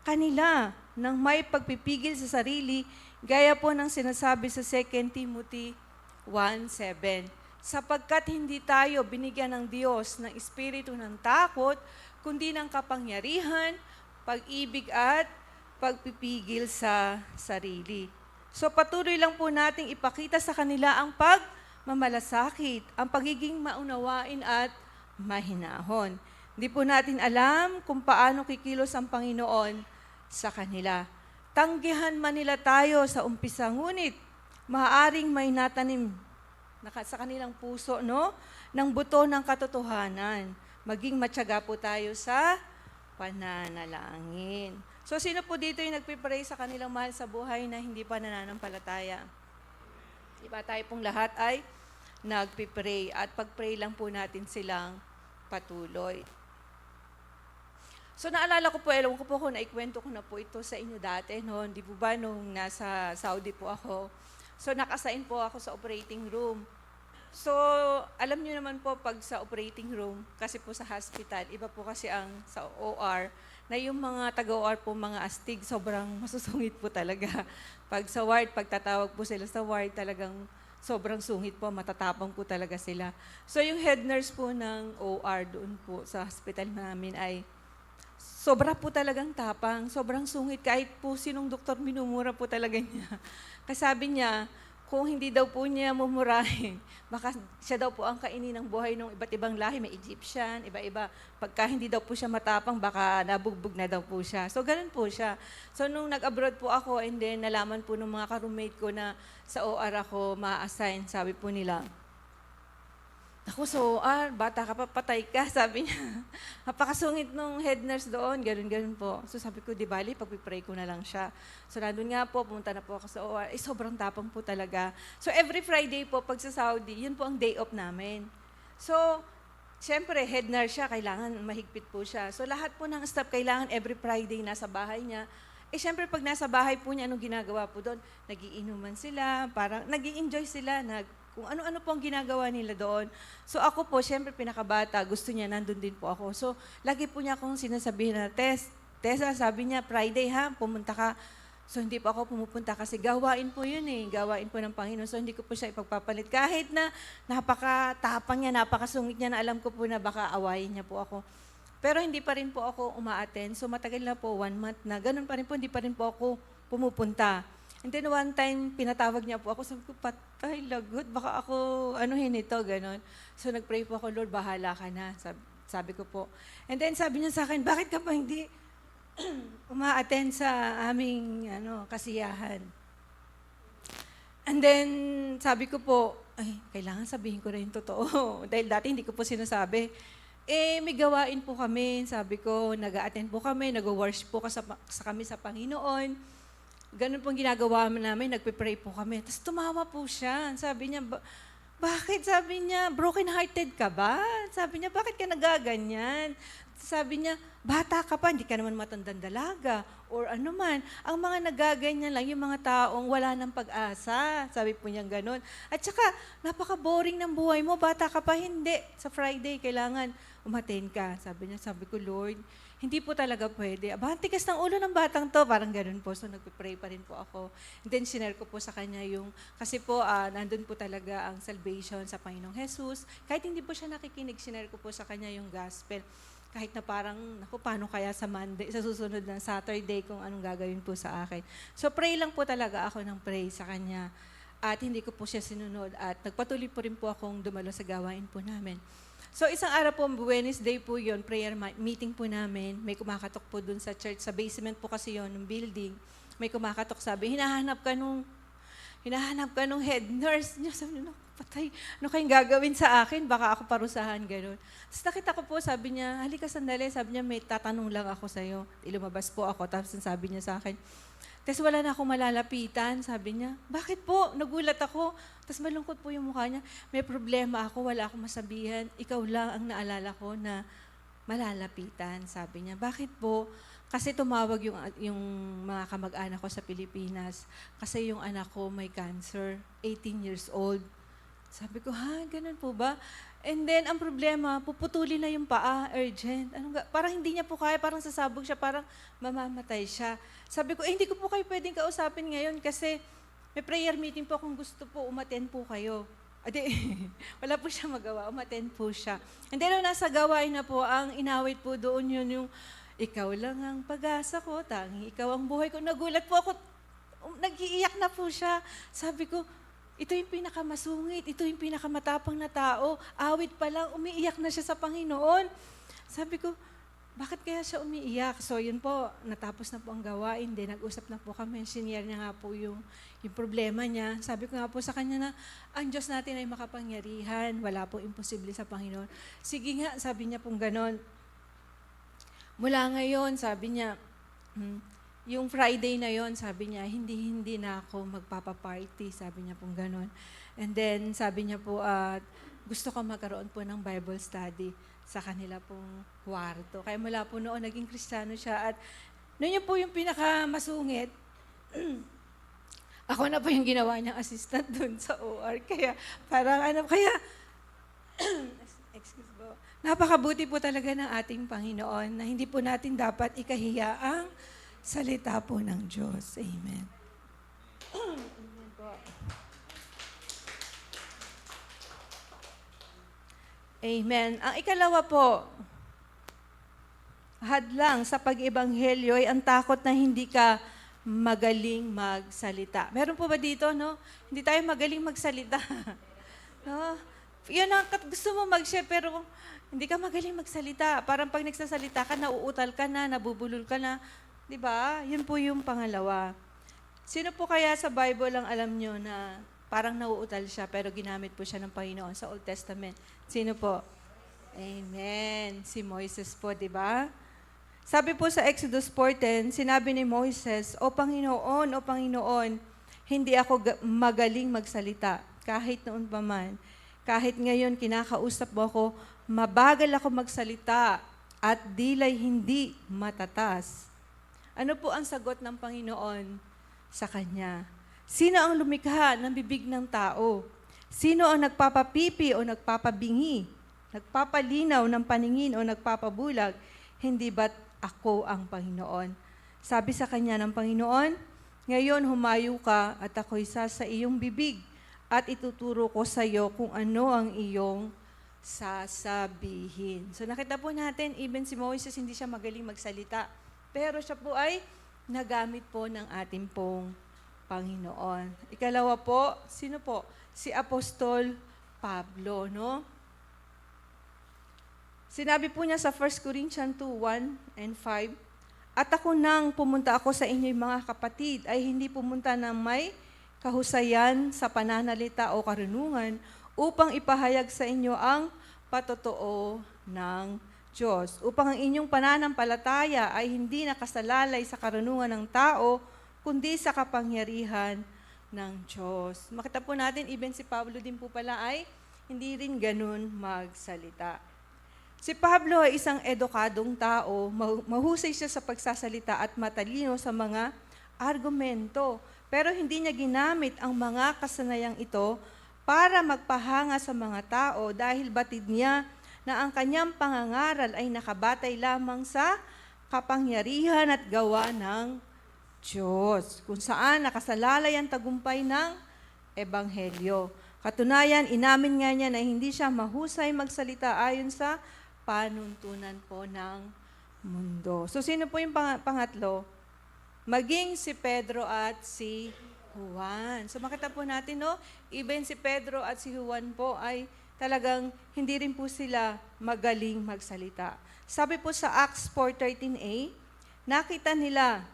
kanila nang may pagpipigil sa sarili, gaya po ng sinasabi sa 2 Timothy 1:7. Sapagkat hindi tayo binigyan ng Diyos ng espiritu ng takot, kundi ng kapangyarihan, pag-ibig at pagpipigil sa sarili. So patuloy lang po nating ipakita sa kanila ang pagmamalasakit, ang pagiging maunawain at mahinahon. Hindi po natin alam kung paano kikilos ang Panginoon sa kanila. Tanggihan man nila tayo sa umpisa, ngunit maaaring may natanim sa kanilang puso, no? Ng buto ng katotohanan. Maging matyaga po tayo sa pananalangin. So, sino po dito yung nagpipray sa kanilang mahal sa buhay na hindi pa nananampalataya? Diba tayo pong lahat ay nagpipray at pag-pray lang po natin silang patuloy. So naalala ko po, ewan ko po kung naikwento ko na po ito sa inyo dati, no? Di po ba nung nasa Saudi po ako, so nakasign po ako sa operating room. So alam niyo naman po pag sa operating room, kasi po sa hospital, iba po kasi ang sa OR, na yung mga taga-OR po, mga astig, sobrang masusungit po talaga. Pag sa ward, pag tatawag po sila sa ward, talagang sobrang sungit po, matatapang po talaga sila. So yung head nurse po ng OR doon po sa hospital namin ay sobra po talagang tapang, sobrang sungit. Kahit po sinong doktor, minumura po talaga niya. Kasi sabi niya, kung hindi daw po niya mumurahin, baka siya daw po ang kainin ng buhay ng iba't ibang lahi, may Egyptian, iba-iba. Pagka hindi daw po siya matapang, baka nabugbog na daw po siya. So, ganun po siya. So, nung nag-abroad po ako, and then nalaman po ng mga ka-roommate ko na sa OR ako ma-assign, sabi po nila, ako, so, bata ka pa, patay ka, sabi niya. Napakasungit nung head nurse doon, ganun po. So sabi ko, di bali, pag-pray ko na lang siya. So nandun nga po, pumunta na po ako sa OR. Sobrang tapang po talaga. So every Friday po, pag sa Saudi, yun po ang day off namin. So, siyempre, head nurse siya, kailangan mahigpit po siya. So lahat po ng staff, kailangan every Friday nasa bahay niya. Siyempre, pag nasa bahay po niya, anong ginagawa po doon? Nagiinuman sila, parang nag-i-enjoy sila, kung ano-ano po ang ginagawa nila doon. So ako po, siyempre pinakabata, gusto niya, nandun din po ako. So lagi po niya akong sinasabihin na, Tessa, sabi niya, Friday ha, pumunta ka. So hindi po ako pumupunta kasi gawain po yun gawain po ng Panginoon. So hindi ko po siya ipagpapalit. Kahit na napakatapang niya, napakasungit niya na alam ko po na baka awayin niya po ako. Pero hindi pa rin po ako uma-attend. So matagal na po, 1 month na. Ganun pa rin po, hindi pa rin po ako pumupunta. And then one time, pinatawag niya po ako, sabi ko, patay, lagot, baka ako, anuhin ito, gano'n. So nag-pray po ako, Lord, bahala ka na, sabi ko po. And then sabi niya sa akin, bakit ka pa hindi uma-attend sa aming kasiyahan? And then sabi ko po, ay, kailangan sabihin ko na yung totoo. Dahil dati hindi ko po sinasabi. May gawain po kami, sabi ko, nag-a-attend po kami, nag-worship po kami sa Panginoon. Ganun pong ginagawa namin, nagpe-pray po kami. Tapos tumawa po siya. Sabi niya, bakit? Sabi niya, broken-hearted ka ba? Sabi niya, bakit ka nagaganyan? Sabi niya, bata ka pa, hindi ka naman matandang dalaga. Or ano man. Ang mga nagaganyan lang, yung mga taong wala ng pag-asa. Sabi po niya ganun. At saka, napaka-boring ng buhay mo. Bata ka pa, hindi. Sa Friday, kailangan umaten ka. Sabi ko, Lord, hindi po talaga pwede. Ang tigas ng ulo ng batang to, parang ganun po. So nagpe-pray pa rin po ako. And then sinare ko po sa kanya kasi po nandun po talaga ang salvation sa Panginoong Jesus. Kahit hindi po siya nakikinig, sinare ko po sa kanya yung gospel. Kahit na parang, paano kaya sa Monday, sa susunod na Saturday kung anong gagawin po sa akin. So pray lang po talaga ako ng pray sa kanya. At hindi ko po siya sinunod. At nagpatuloy po rin po akong dumalo sa gawain po namin. So isang araw po, Wednesday po yun, prayer meeting po namin. May kumakatok po dun sa church, sa basement po kasi yun, ng building. May kumakatok, sabi, hinahanap ka nung head nurse. Niya sabi niya, patay, ano kayong gagawin sa akin? Baka ako parusahan, gano'n. Tapos nakita ko po, sabi niya, halika sandali, sabi niya, may tatanong lang ako sa'yo. Ilumabas po ako, tapos sabi niya sa akin, tapos wala na akong malalapitan, sabi niya. Bakit po? Nagulat ako. Tapos malungkot po yung mukha niya. May problema ako, wala akong masabihan. Ikaw lang ang naalala ko na malalapitan, sabi niya. Bakit po? Kasi tumawag yung mga kamag-anak ko sa Pilipinas. Kasi yung anak ko may cancer, 18 years old. Sabi ko, ganun po ba? And then, ang problema, puputulin na yung paa, urgent. Parang hindi niya po kaya, parang sasabog siya, parang mamamatay siya. Sabi ko, hindi ko po kayo pwedeng kausapin ngayon kasi may prayer meeting po kung gusto po, umattend po kayo. Wala po siya magawa, umattend po siya. And then, nasa gawain na po, ang inawit po doon yun yung, ikaw lang ang pag-asa ko, tanging ikaw ang buhay ko. Nagulat po ako, nag-iiyak na po siya. Sabi ko, ito yung pinakamasungit, ito yung pinakamatapang na tao. Awit pa lang, umiiyak na siya sa Panginoon. Sabi ko, bakit kaya siya umiiyak? So yun po, natapos na po ang gawain. Then nag-usap na po kami. Senior niya nga po yung problema niya. Sabi ko nga po sa kanya na, ang Diyos natin ay makapangyarihan. Wala po imposible sa Panginoon. Sige nga, sabi niya pong ganon. Mula ngayon, sabi niya, yung Friday na yon, sabi niya, hindi na ako magpapaparty, sabi niya pong ganon. And then, sabi niya po, gusto ko magkaroon po ng Bible study sa kanila pong kwarto. Kaya mula po noon, naging Kristiyano siya. At noon yun po yung pinakamasungit, ako na po yung ginawa niyang assistant dun sa OR. Kaya parang excuse po, napakabuti po talaga ng ating Panginoon na hindi po natin dapat ikahiya ang salita po ng Diyos. Amen. Amen po. Amen. Ang ikalawa po, hadlang sa pag-ebanghelyo ay ang takot na hindi ka magaling magsalita. Meron po ba dito, no? Hindi tayo magaling magsalita. No? Yun ang gusto mo mag-share, pero hindi ka magaling magsalita. Parang pag nagsasalita ka, nauutal ka na, nabubulol ka na. Di ba? Yun po yung pangalawa. Sino po kaya sa Bible ang alam nyo na parang nauutal siya, pero ginamit po siya ng Panginoon sa Old Testament? Sino po? Amen. Si Moises po, di ba? Sabi po sa Exodus 4:10, sinabi ni Moises, O Panginoon, hindi ako magaling magsalita, kahit noon pa man. Kahit ngayon kinakausap mo ako, mabagal ako magsalita at dilay hindi matatas. Ano po ang sagot ng Panginoon sa kanya? Sino ang lumikha ng bibig ng tao? Sino ang nagpapapipi o nagpapabingi? Nagpapalinaw ng paningin o nagpapabulag? Hindi ba't ako ang Panginoon? Sabi sa kanya ng Panginoon, ngayon humayo ka at ako'y sa iyong bibig at ituturo ko sa iyo kung ano ang iyong sasabihin. So nakita po natin, even si Moses hindi siya magaling magsalita, pero siya po ay nagamit po ng ating pong Panginoon. Ikalawa po, sino po? Si Apostol Pablo, no? Sinabi po niya sa 1 Corinthians 2:1 and 5, At ako nang pumunta ako sa inyo mga kapatid, ay hindi pumunta ng may kahusayan sa pananalita o karunungan upang ipahayag sa inyo ang patotoo ng Diyos. Upang ang inyong pananampalataya ay hindi nakasalalay sa karunungan ng tao, kundi sa kapangyarihan ng Diyos. Makita po natin, even si Pablo din po pala ay hindi rin ganun magsalita. Si Pablo ay isang edukadong tao, mahusay siya sa pagsasalita at matalino sa mga argumento. Pero hindi niya ginamit ang mga kasanayang ito para magpahanga sa mga tao dahil batid niya na ang kanyang pangangaral ay nakabatay lamang sa kapangyarihan at gawa ng Diyos, kung saan nakasalalay ang tagumpay ng Ebanghelyo. Katunayan, inamin nga niya na hindi siya mahusay magsalita ayon sa panuntunan po ng mundo. So, sino po yung pangatlo? Maging si Pedro at si Juan. So, makita po natin, no? Even si Pedro at si Juan po ay talagang hindi rin po sila magaling magsalita. Sabi po sa Acts 4:13a, nakita nila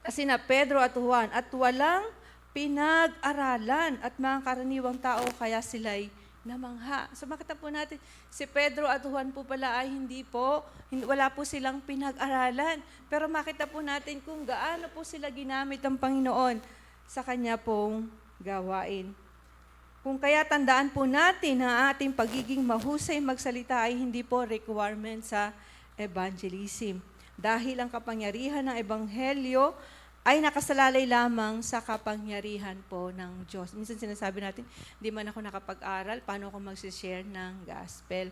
kasi na Pedro at Juan at walang pinag-aralan at mga karaniwang tao kaya sila'y namangha. So makita po natin, si Pedro at Juan po pala ay wala po silang pinag-aralan. Pero makita po natin kung gaano po sila ginamit ng Panginoon sa kanya pong gawain. Kung kaya tandaan po natin na ating pagiging mahusay magsalita ay hindi po requirement sa evangelism. Dahil ang kapangyarihan ng Ebanghelyo ay nakasalalay lamang sa kapangyarihan po ng Diyos. Minsan sinasabi natin, di man ako nakapag-aral, paano ako mag-share ng gospel?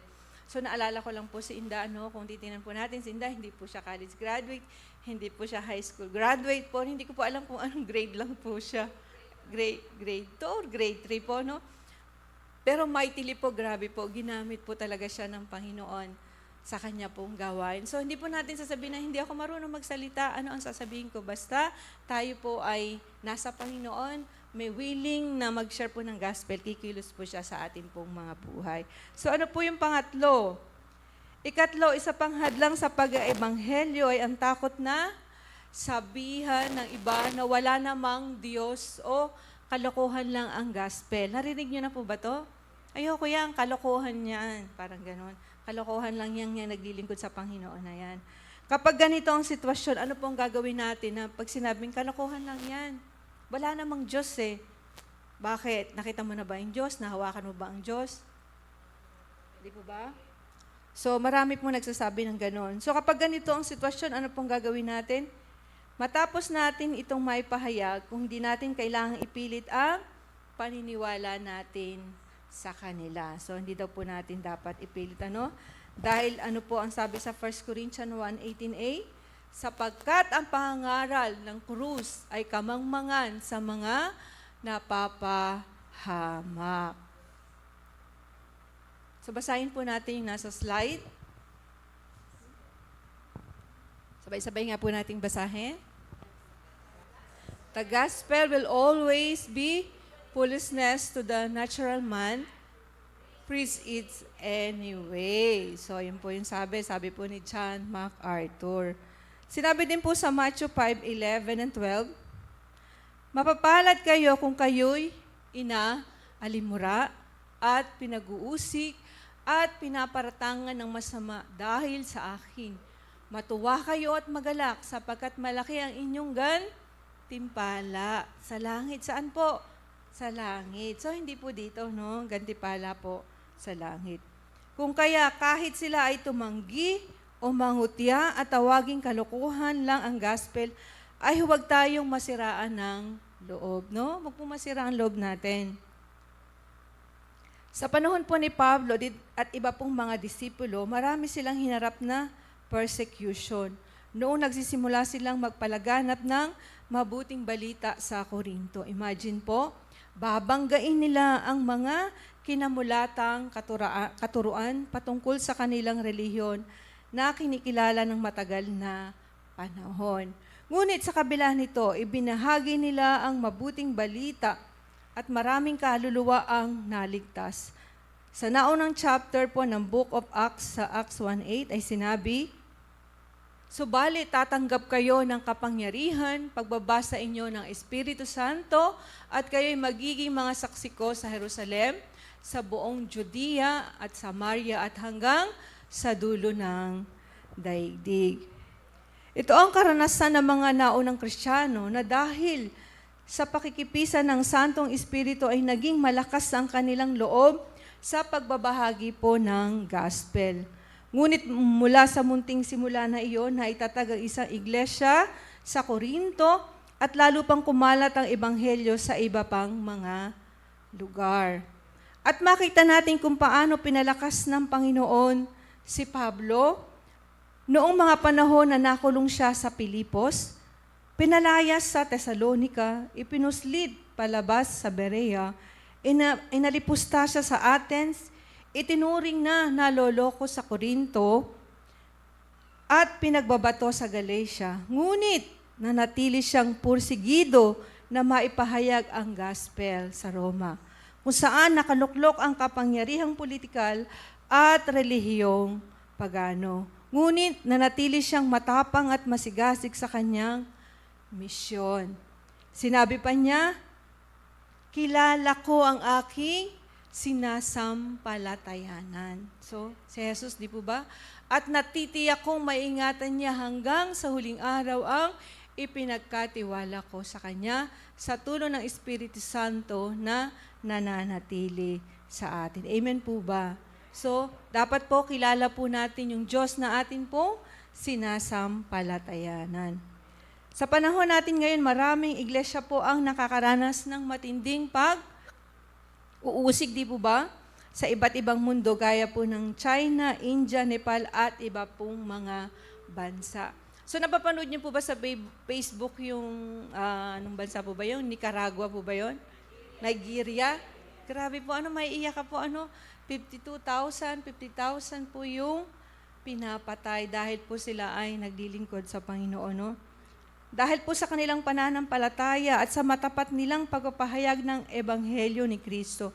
So naalala ko lang po si Inda, kung titingnan po natin, si Inda, hindi po siya college graduate, hindi po siya high school graduate po, hindi ko po alam kung anong grade lang po siya. Grade 2 or grade 3 po, no? Pero mightily po, grabe po, ginamit po talaga siya ng Panginoon sa kanya pong gawain. So, hindi po natin sasabihin na hindi ako marunong magsalita. Ano ang sasabihin ko? Basta tayo po ay nasa Panginoon, may willing na mag-share po ng gospel, kikilos po siya sa atin pong mga buhay. So, ano po yung pangatlo? Ikatlo, isa pang hadlang sa pag-ebanghelyo ay ang takot na sabihan ng iba na wala namang Diyos o kalokohan lang ang gospel. Narinig niyo na po ba to? Ayoko yan, kalokohan yan. Parang ganon. Kalokohan lang yan naglilingkod sa Panginoon na yan. Kapag ganito ang sitwasyon, ano pong gagawin natin na pag sinabing kalokohan lang yan? Wala namang Diyos eh. Bakit? Nakita mo na ba ang Diyos? Nahawakan mo ba ang Diyos? Di po ba? So marami pong nagsasabi ng ganon. So kapag ganito ang sitwasyon, ano pong gagawin natin? Matapos natin itong maipahayag, kung hindi natin kailangang ipilit ang paniniwala natin sa kanila. So, hindi daw po natin dapat ipilit Dahil ano po ang sabi sa 1 Corinthians 1:18a? Sapagkat ang pangangaral ng krus ay kamangmangan sa mga napapahamak. So basahin po natin yung nasa slide. Sabay-sabay nga po nating basahin. The gospel will always be foolishness to the natural man. Preach it anyway. So, yun po yung sabi po ni John MacArthur. Sinabi din po sa Matthew 5:11 and 12, mapapalad kayo kung kayo'y inaalimura at pinag-uusik at pinaparatangan ng masama dahil sa akin. Matuwa kayo at magalak sapagkat malaki ang inyong gantimpala. Sa langit. Saan po? Sa langit. So, hindi po dito, no? Gantimpala po sa langit. Kung kaya kahit sila ay tumanggi o mangutya at tawaging kalokohan lang ang gospel, ay huwag tayong masiraan ng loob, no? Huwag po masira ang loob natin. Sa panahon po ni Pablo at iba pong mga disipulo, marami silang hinarap na persecution. Noong nagsisimula silang magpalaganap ng mabuting balita sa Korinto. Imagine po, babanggain nila ang mga kinamulatang katuruan patungkol sa kanilang relihiyon na kinikilala ng matagal na panahon. Ngunit sa kabila nito, ibinahagi nila ang mabuting balita at maraming kaluluwa ang naligtas. Sa naunang chapter po ng Book of Acts, sa Acts 1:8 ay sinabi, subalit tatanggap kayo ng kapangyarihan pagbaba sa inyo ng Espiritu Santo at kayo'y magiging mga saksi ko sa Jerusalem, sa buong Judea at Samaria at hanggang sa dulo ng daigdig. Ito ang karanasan ng mga naunang Kristiyano na dahil sa pakikipisan ng Santong Espiritu ay naging malakas ang kanilang loob sa pagbabahagi po ng gospel. Ngunit mula sa munting simula na iyon na itatag ang isang iglesia sa Korinto at lalo pang kumalat ang ebanghelyo sa iba pang mga lugar. At makita natin kung paano pinalakas ng Panginoon si Pablo noong mga panahon na nakulong siya sa Pilipos, pinalayas sa Tesalonica, ipinuslid palabas sa Berea, inalipusta siya sa Athens, itinuring na naloloko sa Corinto, at pinagbabato sa Galatia. Ngunit nanatili siyang pursigido na maipahayag ang gospel sa Roma, kung saan nakaluklok ang kapangyarihang politikal at relihiyong pagano. Ngunit nanatili siyang matapang at masigasig sa kanyang misyon. Sinabi pa niya, kilala ko ang aking sinasampalatayanan. So, si Jesus, di po ba? At natitiyak kong maingatan niya hanggang sa huling araw ang ipinagkatiwala ko sa kanya sa tulong ng Espiritu Santo na nananatili sa atin. Amen po ba? So, dapat po kilala po natin yung Diyos na atin po sinasampalatayanan. Sa panahon natin ngayon, maraming iglesia po ang nakakaranas ng matinding pag-uusig, di po ba? Sa iba't ibang mundo, gaya po ng China, India, Nepal, at iba pong mga bansa. So, napapanood niyo po ba sa Facebook yung, anong bansa po ba yun? Nicaragua po ba yun? Nigeria? Grabe po, maiiyak ka po, 52,000, 50,000 po yung pinapatay dahil po sila ay naglilingkod sa Panginoon, no? Dahil po sa kanilang pananampalataya at sa matapat nilang pagpapahayag ng Ebanghelyo ni Kristo,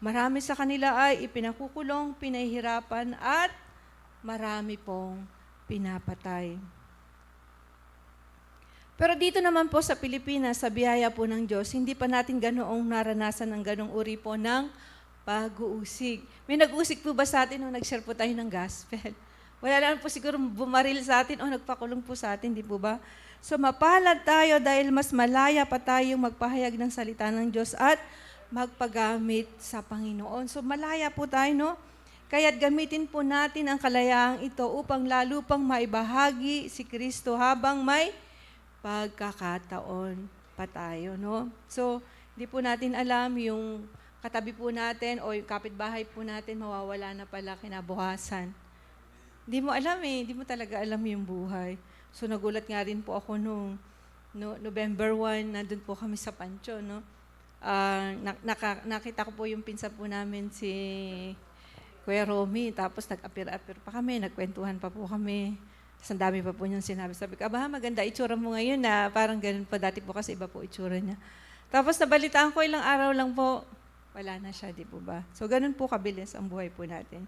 marami sa kanila ay ipinakukulong, pinahihirapan at marami pong pinapatay. Pero dito naman po sa Pilipinas, sa biyaya po ng Diyos, hindi pa natin ganoong naranasan ng ganong uri po ng pag-uusig. May nag-uusig po ba sa atin nung nag-share po tayo ng gospel? Wala lang po siguro bumaril sa atin o nagpakulong po sa atin, di po ba? So mapalad tayo dahil mas malaya pa tayong magpahayag ng salita ng Diyos at magpagamit sa Panginoon. So malaya po tayo, no? Kaya't gamitin po natin ang kalayaang ito upang lalo pang maibahagi si Kristo habang may pagkakataon pa tayo, no? So, hindi po natin alam yung katabi po natin o yung kapitbahay po natin mawawala na pala kinabukasan. Hindi mo alam hindi mo talaga alam yung buhay. So, nagulat nga rin po ako nung November 1, nandun po kami sa Pancho, no? Nakita ko po yung pinsan po namin si Kuya Romy, tapos nag-appear pa kami, nagkwentuhan pa po kami. Tapos ang dami pa po niyang sinabi. Sabi ko, aba, maganda itsura mo ngayon na parang ganun pa. Dati po kasi iba po itsura niya. Tapos nabalitaan ko ilang araw lang po, wala na siya, di po ba? So ganun po kabilis ang buhay po natin.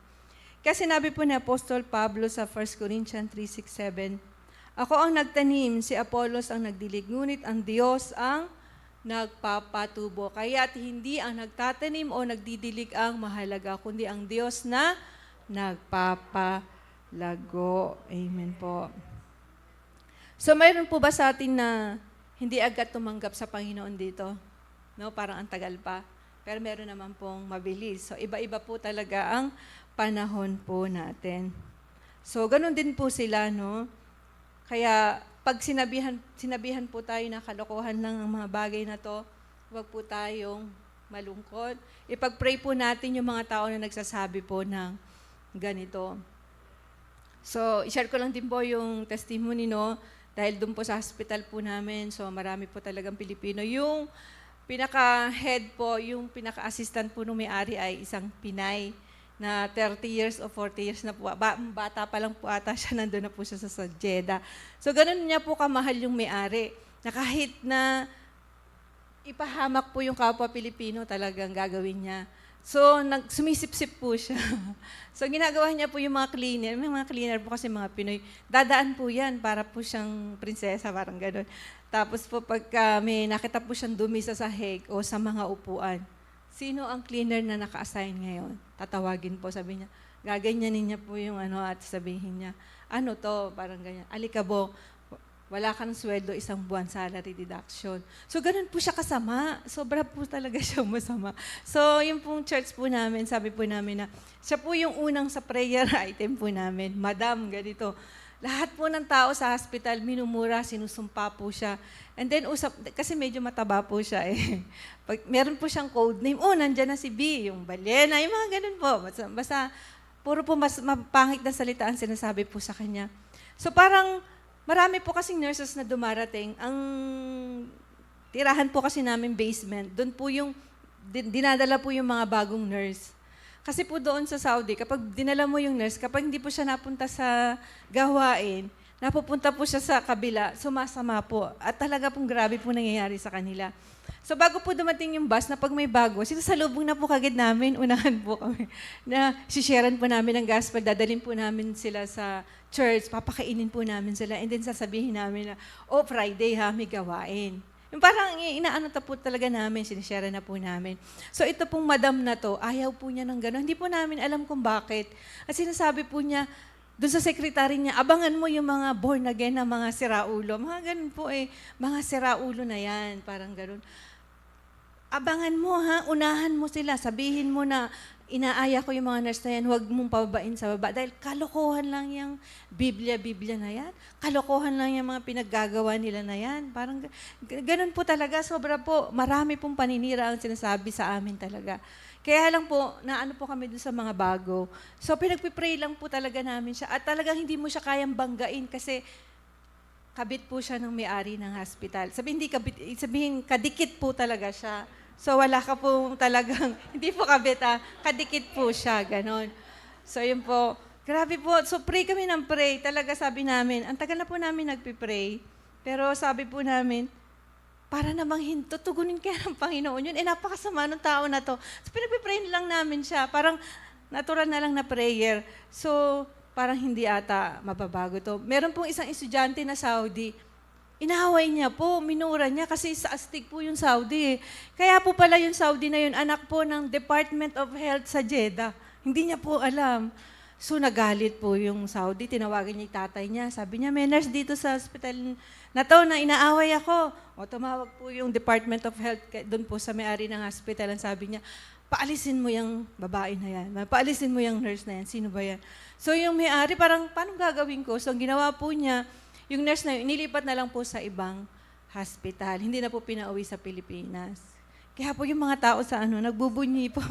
Kaya sinabi po ni Apostol Pablo sa 1 Corinthians 3:6-7, ako ang nagtanim, si Apollos ang nagdilig, ngunit ang Diyos ang nagpapatubo. Kaya't hindi ang nagtatanim o nagdidilig ang mahalaga, kundi ang Diyos na nagpapalago. Amen po. So mayroon po ba sa atin na hindi agad tumanggap sa Panginoon dito? No, parang ang tagal pa. Pero meron naman pong mabilis. So iba-iba po talaga ang panahon po natin. So ganun din po sila, no? Kaya pag sinabihan po tayo na kalokohan lang ang mga bagay na to, huwag po tayong malungkot. Ipag-pray po natin yung mga tao na nagsasabi po ng ganito. So, i-share ko lang din po yung testimony, no? Dahil doon po sa hospital po namin, so marami po talagang Pilipino. Yung pinaka-head po, yung pinaka-assistant po nung may-ari ay isang Pinay na 30 years o 40 years na po. Bata pa lang po ata siya, nandun na po siya sa Jeddah. So, ganun niya po kamahal yung may-ari. Na kahit na ipahamak po yung kapwa Pilipino, talagang gagawin niya. So, sumisip-sip po siya. So, ginagawa niya po yung mga cleaner. May mga cleaner po kasi mga Pinoy. Dadaan po yan para po siyang prinsesa, parang gano'n. Tapos po pagka may nakita po siyang dumi sa sahig o sa mga upuan, sino ang cleaner na naka-assign ngayon? Tatawagin po, sabi niya. Gaganyanin niya po yung at sabihin niya, ano to, parang ganyan. Alikabok, wala kang sweldo, isang buwan salary deduction. So, ganun po siya kasama. Sobra po talaga siyang masama. So, yung pong church po namin, sabi po namin na, siya po yung unang sa prayer item po namin. Madam, ganito. Lahat po ng tao sa hospital, minumura, sinusumpa po siya. And then, kasi medyo mataba po siya eh. Meron po siyang code name. Oh, nandyan na si B, yung balyena, yung mga ganun po. Basta, puro po mas mapangit na salita ang sinasabi po sa kanya. So, parang, marami po kasing nurses na dumarating. Ang tirahan po kasi namin basement, doon po yung, dinadala po yung mga bagong nurse. Kasi po doon sa Saudi, kapag dinala mo yung nurse, kapag hindi po siya napunta sa gawain, napupunta po siya sa kabila, sumasama po. At talaga pong grabe po nangyayari sa kanila. So bago po dumating yung bus na pag may bago, sinasalubong na po kagad namin, unahan po kami, na sisharean po namin ng gospel, dadalhin po namin sila sa church, papakainin po namin sila, and then sasabihin namin na, oh, Friday ha, may gawain. Yung parang inaano po talaga namin, sinishare na po namin. So ito pong madam na to, ayaw po niya ng gano'n. Hindi po namin alam kung bakit. At sinasabi po niya, doon sa sekretary niya, abangan mo yung mga born again na mga siraulo. Mga ganun po mga siraulo na yan, parang ganun. Abangan mo ha, unahan mo sila, sabihin mo na, inaaya ko yung mga nurse na yan, huwag mong pababain sa baba. Dahil kalokohan lang yung Biblia na yan. Kalokohan lang yung mga pinaggagawa nila na yan. Parang ganun po talaga, sobra po. Marami pong paninira ang sinasabi sa amin talaga. Kaya lang po, naano po kami dun sa mga bago. So pinagpipray lang po talaga namin siya. At talagang hindi mo siya kayang banggain kasi kabit po siya ng may-ari ng hospital. Sabihin, kadikit po talaga siya. So wala ka po talagang, hindi po kabit kadikit po siya, ganon. So yun po, grabe po. So pray kami ng pray. Talaga sabi namin, ang tagal na po namin nagpipray. Pero sabi po namin, para namang hinto, tugunin kaya ng Panginoon yun. Napakasama ng tao na to. So pinagpipray lang namin siya. Parang natural na lang na prayer. So parang hindi ata mababago to. Meron pong isang estudyante na Saudi, inahaway niya po, minura niya kasi sa astig po yung Saudi. Kaya po pala yung Saudi na yun, anak po ng Department of Health sa Jeddah. Hindi niya po alam. So nagalit po yung Saudi, tinawagan niya yung tatay niya. Sabi niya, may nurse dito sa hospital na to na inaaway ako. O tumawag po yung Department of Health doon po sa may-ari ng hospital. Ang sabi niya, paalisin mo yung babae na yan. Paalisin mo yung nurse na yan. Sino ba yan? So yung may-ari, parang, paano gagawin ko? So ang ginawa po niya, yung nurse na yun, inilipat na lang po sa ibang hospital. Hindi na po pinauwi sa Pilipinas. Kaya po yung mga tao sa nagbubunyi po.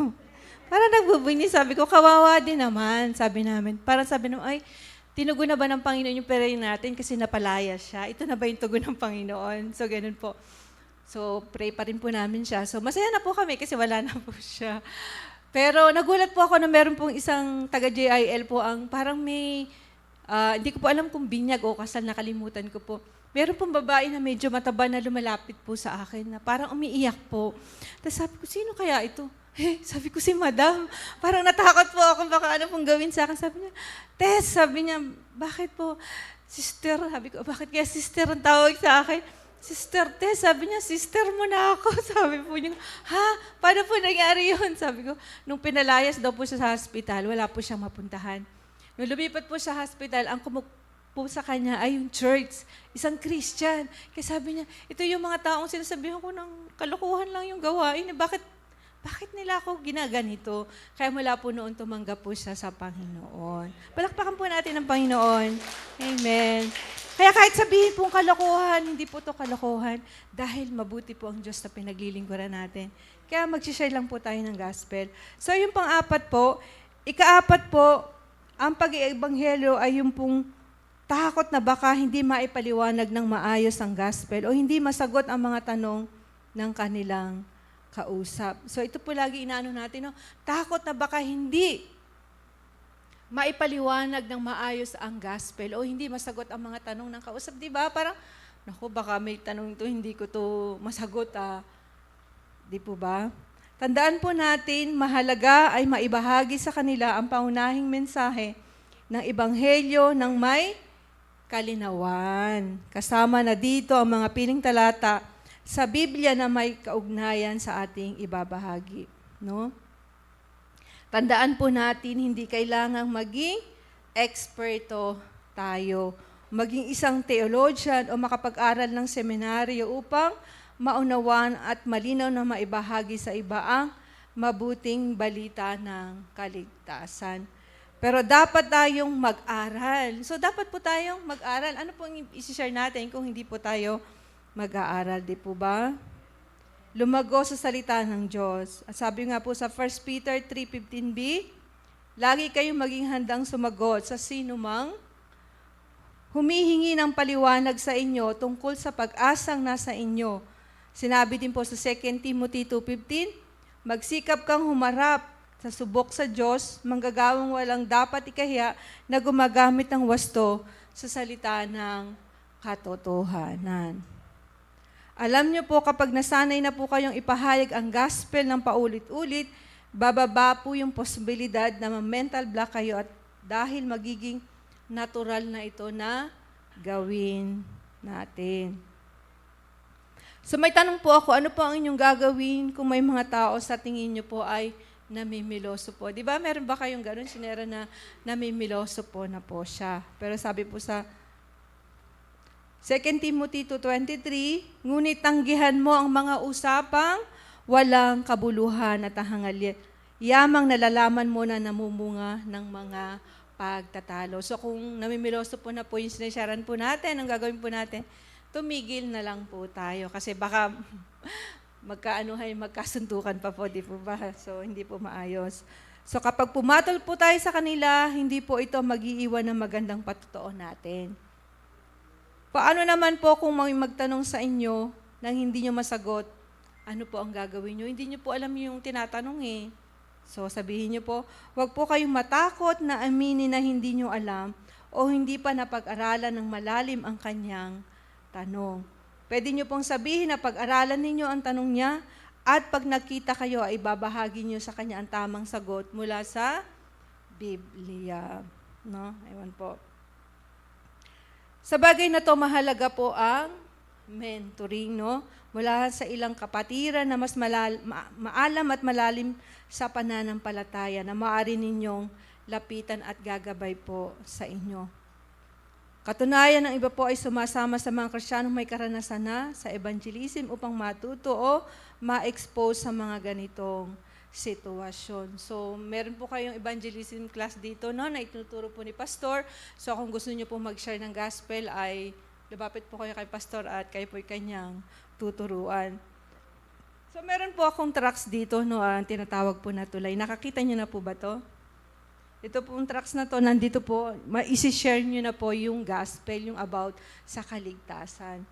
Parang nagbubunyi, sabi ko, kawawa din naman, sabi namin. Parang sabi naman, ay, tinugon na ba ng Panginoon yung pera natin kasi napalaya siya? Ito na ba yung tugon ng Panginoon? So, ganun po. So, pray pa rin po namin siya. So, masaya na po kami kasi wala na po siya. Pero nagulat po ako na meron pong isang taga-JIL po ang parang may, hindi ko po alam kung binyag o kasal, nakalimutan ko po. Meron pong babae na medyo mataba na lumalapit po sa akin na parang umiiyak po. Tapos sabi ko, sino kaya ito? Sabi ko, si Madam. Parang natakot po ako, baka ano pong gawin sa akin. Sabi niya, Tess, sabi niya, bakit po? Sister, sabi ko, bakit kaya sister ang tawag sa akin? Sister Tess, sabi niya, sister mo na ako. Sabi po niya, ha? Paano po nangyari yun? Sabi ko, nung pinalayas daw po siya sa hospital, wala po siyang mapuntahan. Nung lumipat po sa hospital, ang po sa kanya ay yung church, isang Christian. Kaya sabi niya, ito yung mga taong sinasabihan ko ng kalokohan lang yung gawain. Bakit nila ako ginaganito? Kaya mula po noon tumanggap po siya sa Panginoon. Palakpakan po natin ang Panginoon. Amen. Kaya kahit sabihin pong kalokohan, hindi po ito kalokohan dahil mabuti po ang Diyos na pinaglilingkuran natin. Kaya mag-share lang po tayo ng gospel. So yung pang-apat po, ika-apat po, ang pag-iebanghelyo ay yung pong takot na baka hindi maipaliwanag ng maayos ang gospel o hindi masagot ang mga tanong ng kanilang kausap. So ito po lagi inaano natin, no? Takot na baka hindi maipaliwanag ng maayos ang gospel o hindi masagot ang mga tanong ng kausap. Diba? Parang, naku, baka may tanong ito, hindi ko to masagot. Di po ba? Tandaan po natin, mahalaga ay maibahagi sa kanila ang paunahing mensahe ng Ebanghelyo ng may kalinawan. Kasama na dito ang mga piling talata sa Biblia na may kaugnayan sa ating ibabahagi. No? Tandaan po natin, hindi kailangang maging eksperto tayo. Maging isang theologian o makapag-aral ng seminaryo upang maunawan at malinaw na maibahagi sa iba ang mabuting balita ng kaligtasan. Pero dapat tayong mag-aral. So dapat po tayong mag-aral. Ano po ang isi-share natin kung hindi po tayo mag-aaral, di po ba? Lumago sa salita ng Diyos. At sabi nga po sa 1 Peter 3:15b, lagi kayong maging handang sumagot sa sinumang humihingi ng paliwanag sa inyo tungkol sa pag-asang nasa inyo. Sinabi din po sa 2 Timothy 2:15, magsikap kang humarap sa subok sa Diyos, manggagawang walang dapat ikahiya na gumagamit ng wasto sa salita ng katotohanan. Alam niyo po, kapag nasanay na po kayong ipahayag ang gospel ng paulit-ulit, bababa po yung posibilidad na mental block kayo at dahil magiging natural na ito na gawin natin. So may tanong po ako, ano po ang inyong gagawin kung may mga tao sa tingin niyo po ay namimiloso po? Di ba meron ba kayong gano'n, sinera na namimiloso po na po siya? Pero sabi po sa 2 Timothy 2:23, ngunit tanggihan mo ang mga usapang walang kabuluhan at hangalya. Yamang nalalaman mo na namumunga ng mga pagtatalo. So kung namimiloso po na po yung sinesharan po natin, ang gagawin po natin, tumigil na lang po tayo. Kasi baka magkasuntukan pa po, di po ba? So hindi po maayos. So kapag pumatol po tayo sa kanila, hindi po ito mag-iiwan ng magandang patutuo natin. Paano naman po kung may magtanong sa inyo nang hindi nyo masagot, ano po ang gagawin nyo? Hindi nyo po alam yung tinatanong eh. So sabihin nyo po, wag po kayong matakot na aminin na hindi nyo alam o hindi pa napag-aralan ng malalim ang kanyang tanong. Pwede nyo pong sabihin na pag-aralan ninyo ang tanong niya at pag nakita kayo ay babahagi nyo sa kanya ang tamang sagot mula sa Biblia. No? Ewan po. Sa bagay na to, mahalaga po ang mentoring, no? Mula sa ilang kapatiran na mas maalam at malalim sa pananampalataya na maaari ninyong lapitan at gagabay po sa inyo. Katunayan, ng iba po ay sumasama sa mga Kristiyanong may karanasan na sa evangelism upang matuto o ma-expose sa mga ganitong sitwasyon. So, meron po kayong evangelism class dito, no, na itinuturo po ni Pastor. So, kung gusto niyo po mag-share ng gospel, ay lumapit po kayo kay Pastor at kayo po kanyang tuturuan. So, meron po akong tracts dito, no, ang tinatawag po na tulay. Nakakita niyo na po ba to? Ito pong tracts na to, nandito po, isi-share niyo na po yung gospel, yung about sa kaligtasan.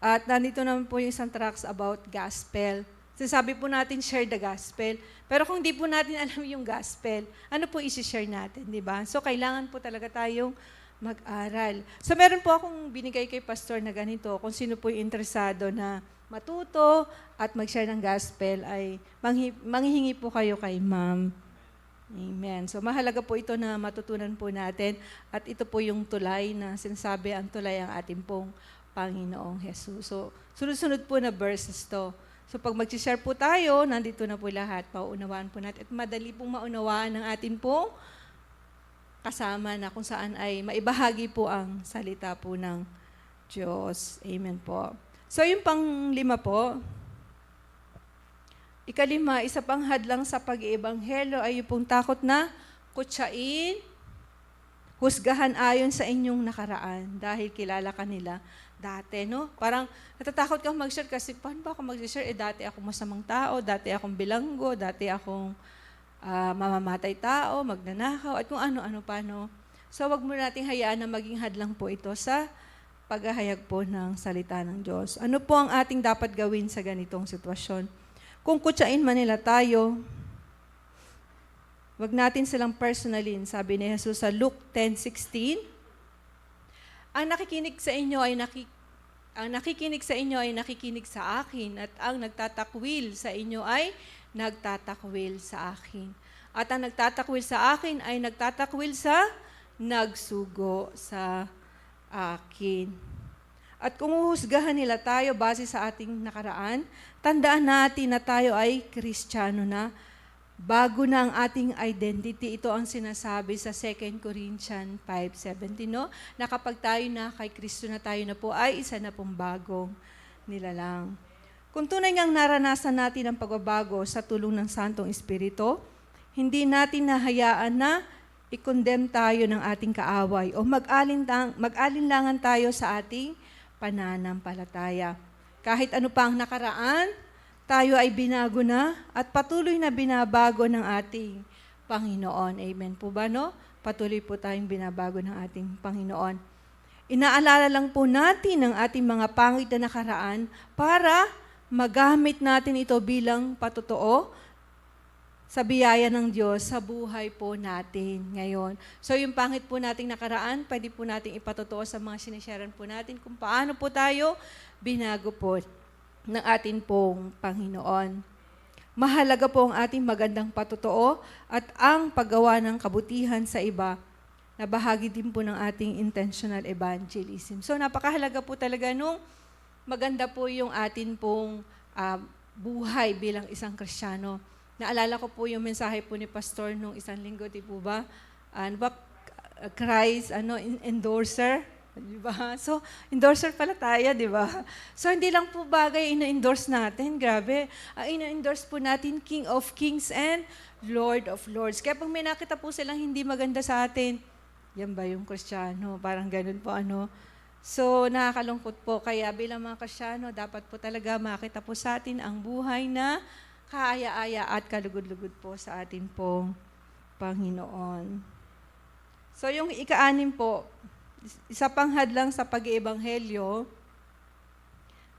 At nandito naman po yung isang tracts about gospel. Sinasabi po natin, share the gospel. Pero kung di po natin alam yung gospel, ano po isi-share natin, di ba? So, kailangan po talaga tayong mag-aral. So, meron po akong binigay kay pastor na ganito, kung sino po yung interesado na matuto at mag-share ng gospel, ay manghihingi po kayo kay ma'am. Amen. So, mahalaga po ito na matutunan po natin at ito po yung tulay na sinasabi, ang tulay ang ating pong Panginoong Jesus. So, sunod-sunod po na verses to. So, pag mag-share po tayo, nandito na po lahat, mauunawaan po natin. At madali pong maunawaan ng atin pong kasama na kung saan ay maibahagi po ang salita po ng Diyos. Amen po. So, yung pang-5 po, Ika-5, isa pang hadlang sa pag-iebanghelyo ay yung pong takot na kutsain, husgahan ayon sa inyong nakaraan dahil kilala ka nila dati, no? Parang natatakot kang mag-share kasi paano ba ako mag-share? Dati akong masamang tao, dati akong bilanggo, dati akong mamamatay tao, magnanakaw, at kung ano-ano pa, no? So, wag mo nating hayaan na maging hadlang po ito sa paghahayag po ng salita ng Diyos. Ano po ang ating dapat gawin sa ganitong sitwasyon? Kung kutsain man nila tayo, wag natin silang personalin. Sabi ni Jesus sa Luke 10:16, ang nakikinig sa inyo ay nakikinig sa akin, at ang nagtatakwil sa inyo ay nagtatakwil sa akin. At ang nagtatakwil sa akin ay nagtatakwil sa nagsugo sa akin. At kung uhusgahan nila tayo base sa ating nakaraan, tandaan natin na tayo ay Kristiyano na. Bago na ang ating identity. Ito ang sinasabi sa 2 Corinthians 5:17, no? Na kapag tayo na kay Kristo na, tayo na po ay isa na pong bagong nilalang. Kung tunay ngang naranasan natin ang pagbabago sa tulong ng Santong Espiritu, hindi natin nahayaan na i-condemn tayo ng ating kaaway o mag-alinlangan tayo sa ating pananampalataya. Kahit ano pa ang nakaraan, tayo ay binago na at patuloy na binabago ng ating Panginoon. Amen po ba, no? Patuloy po tayong binabago ng ating Panginoon. Inaalala lang po natin ang ating mga pangit na nakaraan para magamit natin ito bilang patotoo sa biyaya ng Diyos sa buhay po natin ngayon. So yung pangit po nating nakaraan, pwede po nating ipatotoo sa mga sinisharan po natin kung paano po tayo binago po ng atin pong Panginoon. Mahalaga po ang ating magandang patotoo at ang paggawa ng kabutihan sa iba na bahagi din po ng ating intentional evangelism. So napakahalaga po talaga nung maganda po yung atin pong buhay bilang isang Kristiyano. Naalala ko po yung mensahe po ni Pastor nung isang linggo, di po ba? Ano ba? Christ, endorser. Di ba? So, endorser pala tayo, di ba? So, hindi lang po bagay ina-endorse natin. Grabe. Ina-endorse po natin King of Kings and Lord of Lords. Kaya pag may nakita po silang hindi maganda sa atin, yan ba yung Kristiyano? Parang ganun po, So, nakakalungkot po. Kaya bilang mga Kristiyano, dapat po talaga makita po sa atin ang buhay na kaaya-aya at kalugod-lugod po sa atin pong Panginoon. So, yung ika-6 po, isa pang hadlang sa pag-iebanghelyo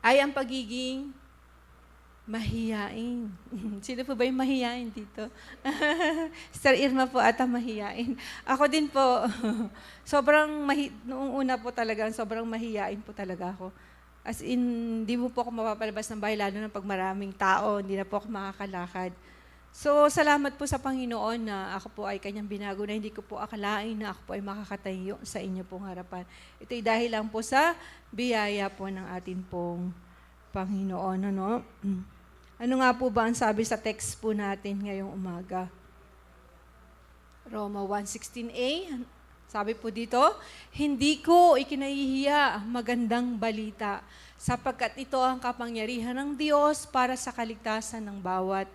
ay ang pagiging mahiyain. Sino po ba yung mahiyain dito? Sister Irma po ata mahiyain. Ako din po, noong una po talaga, sobrang mahiyain po talaga ako. As in, hindi mo po ako mapapalabas ng bahay, lalo na pag maraming tao, hindi na po ako makakalakad. So, salamat po sa Panginoon na ako po ay kanyang binago na hindi ko po akalain na ako po ay makakatayo sa inyo pong harapan. Ito'y dahil lang po sa biyaya po ng atin pong Panginoon. Ano nga po ba ang sabi sa text po natin ngayong umaga? Roma 1:16a, sabi po dito, hindi ko ikinahihiya ang magandang balita sapagkat ito ang kapangyarihan ng Diyos para sa kaligtasan ng bawat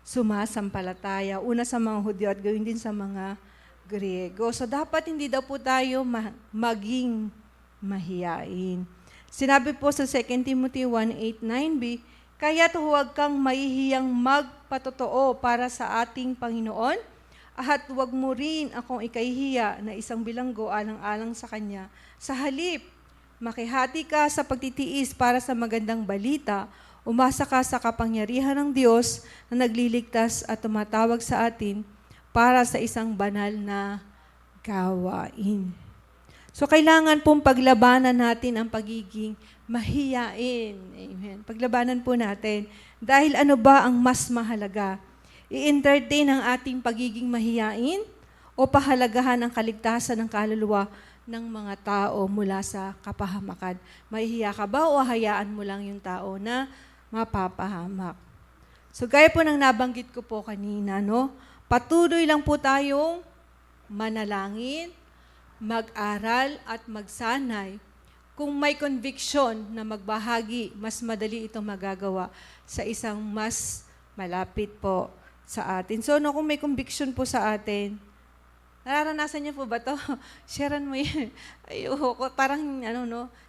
sumasampalataya. Una sa mga Hudyo at gawin din sa mga Griego. So dapat hindi daw po tayo maging mahiyain. Sinabi po sa 2 Timothy 1:8-9b, kaya't huwag kang mahihiyang magpatotoo para sa ating Panginoon, at huwag mo rin akong ikahihiya na isang bilanggo alang-alang sa Kanya. Sa halip, makihati ka sa pagtitiis para sa magandang balita Umasa ka sa kapangyarihan ng Diyos na nagliligtas at tumatawag sa atin para sa isang banal na gawain. So, kailangan pong paglabanan natin ang pagiging mahiyain. Amen. Paglabanan po natin. Dahil ano ba ang mas mahalaga? I-entertain ang ating pagiging mahiyain o pahalagahan ang kaligtasan ng kaluluwa ng mga tao mula sa kapahamakan? Mahihiya ka ba o hayaan mo lang yung tao na mapapahamak? So, gaya po ng nabanggit ko po kanina, no? Patuloy lang po tayong manalangin, mag-aral at magsanay. Kung may conviction na magbahagi, mas madali itong magagawa sa isang mas malapit po sa atin. So, no, kung may conviction po sa atin, nararanasan niyo po ba to? Sharean mo yan. Ayoko, parang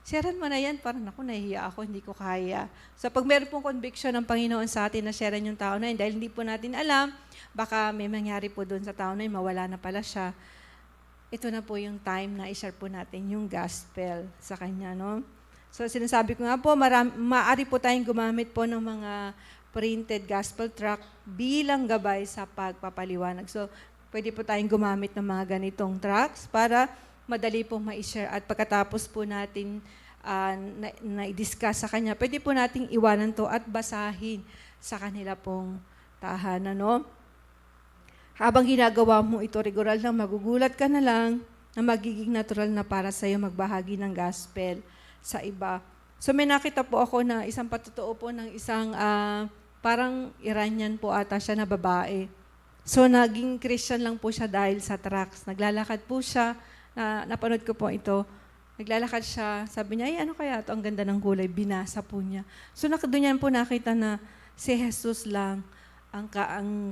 sharean mo na yan. Parang nahihiya ako, hindi ko kaya. So pag meron pong conviction ng Panginoon sa atin na sharean yung tao na yun, dahil hindi po natin alam, baka may mangyari po doon sa tao na yun, mawala na pala siya. Ito na po yung time na i-share po natin yung gospel sa kanya, no? So sinasabi ko nga po, maaari po tayong gumamit po ng mga printed gospel tract bilang gabay sa pagpapaliwanag. So, pwede po tayong gumamit ng mga ganitong tracts para madali pong ma-share. At pagkatapos po natin na-discuss sa kanya, pwede po nating iwanan to at basahin sa kanila pong tahanan. No? Habang ginagawa mo ito, regular lang, magugulat ka na lang na magiging natural na para sa'yo magbahagi ng gospel sa iba. So may nakita po ako na isang patotoo po ng isang parang Iranian po ata siya na babae. So, naging Christian lang po siya dahil sa tracts. Naglalakad po siya, napanood ko po ito. Naglalakad siya, sabi niya, ay ano kaya ito, ang ganda ng kulay, binasa po niya. So, doon niya po nakita na si Jesus lang ang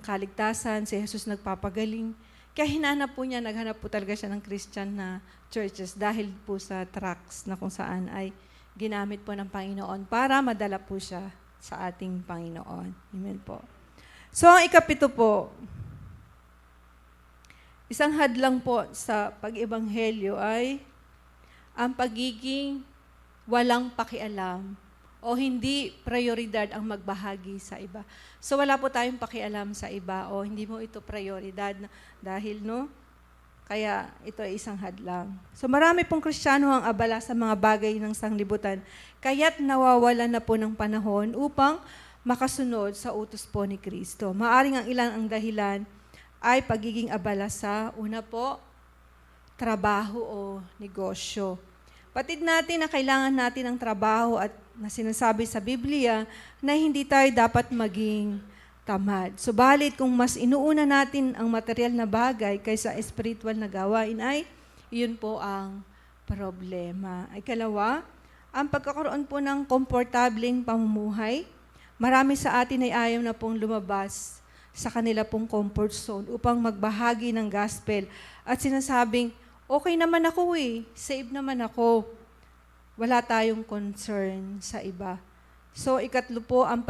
kaligtasan, si Jesus nagpapagaling. Kaya hinanap po niya, naghanap po talaga siya ng Christian na churches dahil po sa tracts na kung saan ay ginamit po ng Panginoon para madala po siya sa ating Panginoon. Amen po. So, ang ikapito po, isang hadlang po sa pag-ebanghelyo ay ang pagiging walang pakialam o hindi prioridad ang magbahagi sa iba. So wala po tayong pakialam sa iba o hindi mo ito prioridad dahil kaya ito ay isang hadlang. So marami pong Kristiyano ang abala sa mga bagay ng sanglibutan kaya't nawawalan na po ng panahon upang makasunod sa utos po ni Kristo. Maaring ang ilan ang dahilan ay pagiging abala sa, una po, trabaho o negosyo. Batid natin na kailangan natin ng trabaho at na sinasabi sa Biblia na hindi tayo dapat maging tamad. Subalit kung mas inuuna natin ang material na bagay kaysa spiritual na gawain ay, iyon po ang problema. Ikalawa, ang pagkakaroon po ng komportableng pamumuhay. Marami sa atin ay ayaw na pong lumabas sa kanila pong comfort zone upang magbahagi ng gospel. At sinasabing, okay naman ako save naman ako. Wala tayong concern sa iba. So, ikatlo po, ang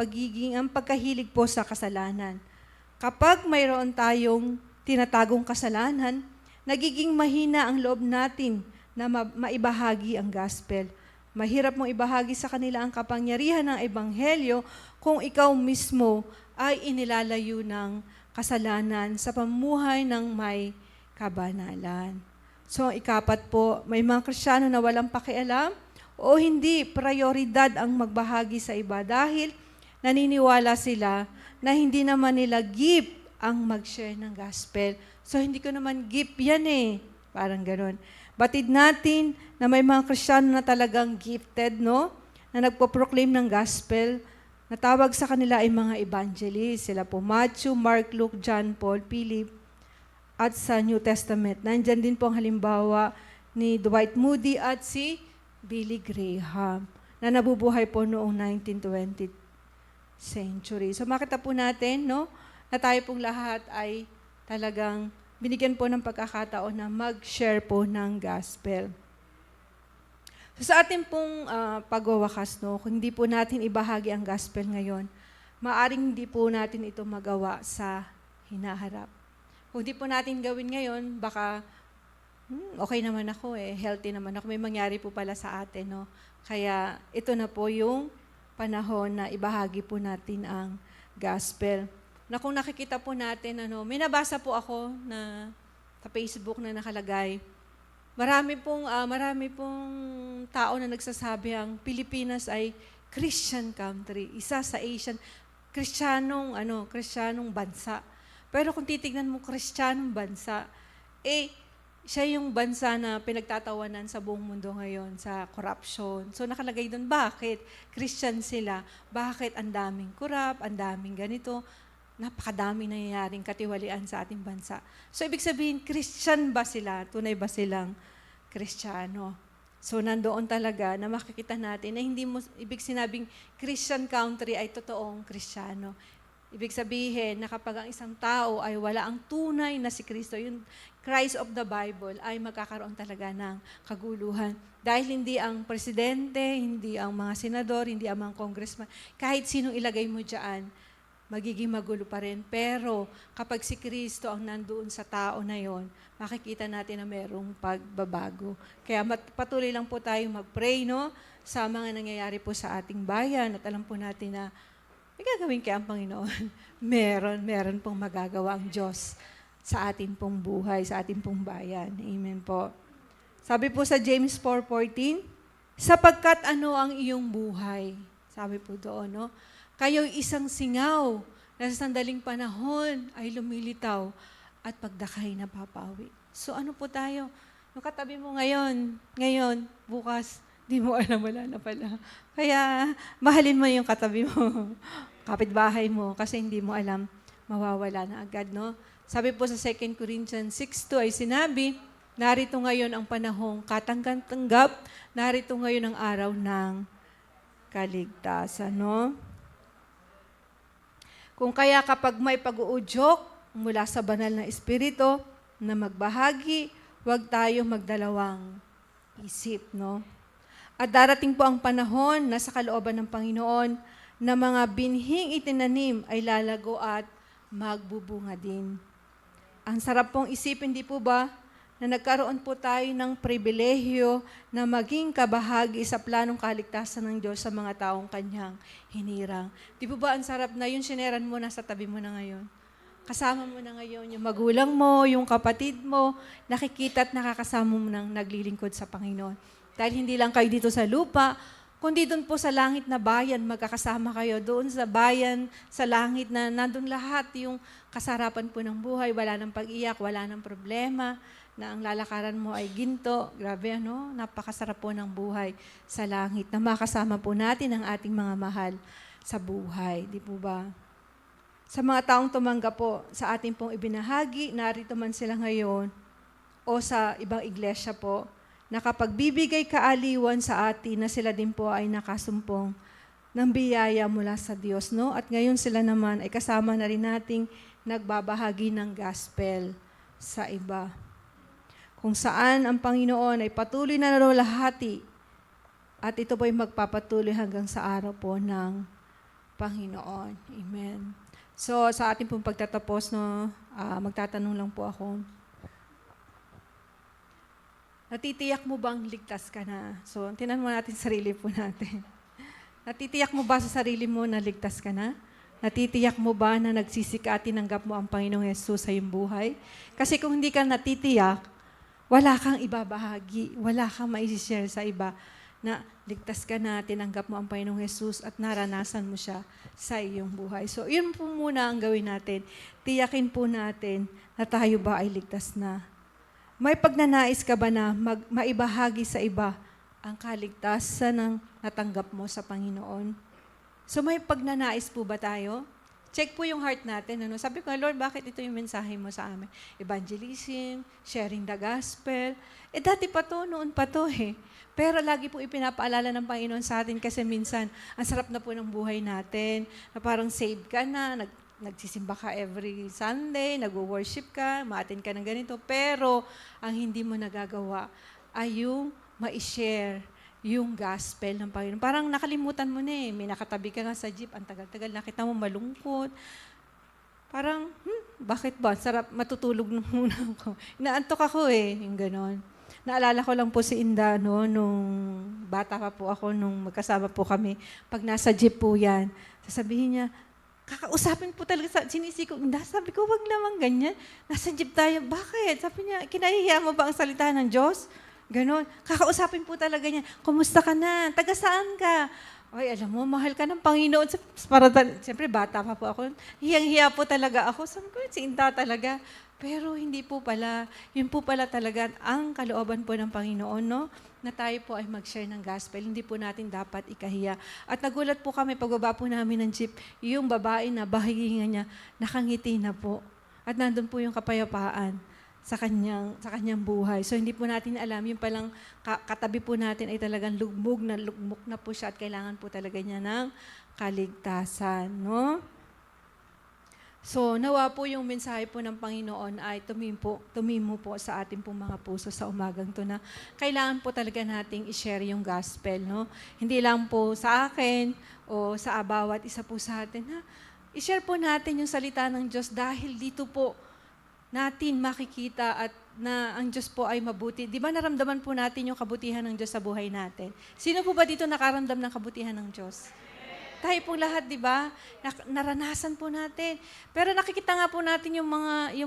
pagkahilig po sa kasalanan. Kapag mayroon tayong tinatagong kasalanan, nagiging mahina ang loob natin na maibahagi ang gospel. Mahirap mong ibahagi sa kanila ang kapangyarihan ng ebanghelyo kung ikaw mismo ay inilalayo ng kasalanan sa pamumuhay ng may kabanalan. So, ikapat po, may mga Kristiyano na walang pakialam o hindi prioridad ang magbahagi sa iba dahil naniniwala sila na hindi naman nila gift ang mag-share ng gospel. So, hindi ko naman gift yan Parang ganon. Batid natin na may mga Kristiyano na talagang gifted, na nagpo-proclaim ng gospel. Natawag sa kanila ay mga evangelist. Sila po Matthew, Mark, Luke, John, Paul, Philip. At sa New Testament, nandyan din po ang halimbawa ni Dwight Moody at si Billy Graham na nabubuhay po noong 1920th century. So makita po natin na tayo pong lahat ay talagang binigyan po ng pagkakataon na mag-share po ng gospel. So sa ating pong pagwawakas, kung hindi po natin ibahagi ang gospel ngayon, maaring hindi po natin ito magawa sa hinaharap. Kung hindi po natin gawin ngayon, baka okay naman ako healthy naman ako, may mangyari po pala sa atin, Kaya ito na po yung panahon na ibahagi po natin ang gospel. Na kung nakikita po natin, may nabasa po ako na sa Facebook na nakalagay, marami pong tao na nagsasabi ang Pilipinas ay Christian country, isa sa Asian, Kristyanong bansa. Pero kung titignan mo Kristyanong bansa, siya yung bansa na pinagtatawanan sa buong mundo ngayon sa corruption. So nakalagay doon, bakit? Christian sila. Bakit ang daming corrupt, ang daming ganito? Napakadaming nangyayaring katiwalian sa ating bansa. So ibig sabihin, Christian ba sila? Tunay ba silang Kristiyano? So nandoon talaga na makikita natin na hindi mo ibig sinabing Christian country ay totoong Kristiyano. Ibig sabihin na kapag ang isang tao ay wala ang tunay na si Kristo, yung Christ of the Bible, ay magkakaroon talaga ng kaguluhan. Dahil hindi ang presidente, hindi ang mga senador, hindi ang mga congressman, kahit sinong ilagay mo dyan, magiging magulo pa rin. Pero kapag si Kristo ang nandoon sa tao na yon, makikita natin na merong pagbabago. Kaya patuloy lang po tayong mag-pray, sa mga nangyayari po sa ating bayan. At alam po natin na may gagawin kaya ang Panginoon. meron pong magagawa ang Diyos sa ating pong buhay, sa ating pong bayan. Amen po. Sabi po sa James 4:14, sapagkat ano ang iyong buhay? Sabi po doon, kayo'y isang singaw na sa sandaling panahon ay lumilitaw at pagdakay napapawi. So ano po tayo? Yung katabi mo ngayon, bukas, di mo alam, wala na pala. Kaya mahalin mo yung katabi mo, kapitbahay mo, kasi hindi mo alam, mawawala na agad, Sabi po sa 2 Corinthians 6:2 ay sinabi, narito ngayon ang panahong katanggang-tanggap, narito ngayon ang araw ng kaligtasan, Kung kaya kapag may pag-uudyok mula sa banal na espiritu na magbahagi, huwag tayo magdalawang isip, At darating po ang panahon na sa kalooban ng Panginoon na mga binhing itinanim ay lalago at magbubunga din. Ang sarap pong isipin, di po ba, na nagkaroon po tayo ng pribilehyo na maging kabahagi sa planong kaligtasan ng Diyos sa mga taong kanyang hinirang. Di po ba ang sarap na yung sineran mo na sa tabi mo na ngayon? Kasama mo na ngayon yung magulang mo, yung kapatid mo, nakikita at nakakasama mo nang naglilingkod sa Panginoon. Dahil hindi lang kayo dito sa lupa, kundi doon po sa langit na bayan, magkakasama kayo. Doon sa bayan, sa langit na nandun lahat yung kasarapan po ng buhay. Wala nang pag-iyak, wala nang problema, na ang lalakaran mo ay ginto. Grabe, napakasarap po ng buhay sa langit na makasama po natin ang ating mga mahal sa buhay. Di po ba? Sa mga taong tumanggap po sa ating pong ibinahagi, narito man sila ngayon o sa ibang iglesia po, na kapag bibigay kaaliwan sa atin na sila din po ay nakasumpong ng biyaya mula sa Diyos, At ngayon sila naman ay kasama na rin nating nagbabahagi ng gospel sa iba. Kung saan ang Panginoon ay patuloy na narolahati at ito po ay magpapatuloy hanggang sa araw po ng Panginoon. Amen. So sa ating pong pagtatapos, magtatanong lang po ako. Natitiyak mo bang ligtas ka na? So, tinan mo natin sarili po natin. Natitiyak mo ba sa sarili mo na ligtas ka na? Natitiyak mo ba na nagsisika at tinanggap mo ang Panginoong Yesus sa iyong buhay? Kasi kung hindi ka natitiyak, wala kang ibabahagi, wala kang maisishare sa iba na ligtas ka na, tinanggap mo ang Panginoong Yesus at naranasan mo siya sa iyong buhay. So, yun po muna ang gawin natin. Tiyakin po natin na tayo ba ay ligtas na. May pagnanais ka ba na maibahagi sa iba ang kaligtasan ng natanggap mo sa Panginoon? So may pagnanais po ba tayo? Check po yung heart natin. Sabi ko, Lord, bakit ito yung mensahe mo sa amin? Evangelism, sharing the gospel. Dati pa to, noon pa to Pero lagi po ipinapaalala ng Panginoon sa atin kasi minsan, ang sarap na po ng buhay natin, na parang saved ka na, nagsisimba ka every Sunday, nag-worship ka, ma-attend ka ng ganito, pero ang hindi mo nagagawa ay yung ma-share yung gospel ng Panginoon. Parang nakalimutan mo na may nakatabi ka nga sa jeep, ang tagal-tagal, nakita mo malungkot. Parang, bakit ba? Sarap, matutulog na muna ako. Inaantok ako yung ganon. Naalala ko lang po si Inda, no, nung bata pa po ako, nung magkasama po kami. Pag nasa jeep po yan, sasabihin niya, kakausapin po talaga, sinisiko, Inda, sabi ko, wag naman ganyan. Nasa jeep tayo, bakit? Sabi niya, kinahihiya mo ba ang salita ng Diyos? Ganon. Kakausapin po talaga niya, kumusta ka na? Taga saan ka? Ay, alam mo, mahal ka ng Panginoon. Siyempre, bata pa po ako. Hiyang-hiya po talaga ako. Sabi ko, si Inda talaga. Pero hindi po pala. Yun po pala talaga ang kalooban po ng Panginoon, no? Na tayo po ay mag-share ng gospel. Hindi po natin dapat ikahiya. At nagulat po kami, pagbaba po namin ng jeep, yung babae na bahiginga niya, nakangiti na po. At nandun po yung kapayapaan sa kanyang buhay. So hindi po natin alam, yung palang katabi po natin ay talagang lugmok na po siya at kailangan po talaga niya ng kaligtasan, no? So nawa po yung mensahe po ng Panginoon ay tumimo po sa ating pong mga puso sa umagang to na kailangan po talaga nating i-share yung gospel, no? Hindi lang po sa akin o sa bawat isa po sa atin, ha? I-share po natin yung salita ng Diyos dahil dito po natin makikita at na ang Diyos po ay mabuti. Di ba naramdaman po natin yung kabutihan ng Diyos sa buhay natin? Sino po ba dito nakaramdam ng kabutihan ng Diyos? Tayo pong lahat, di ba? Naranasan po natin. Pero nakikita nga po natin yung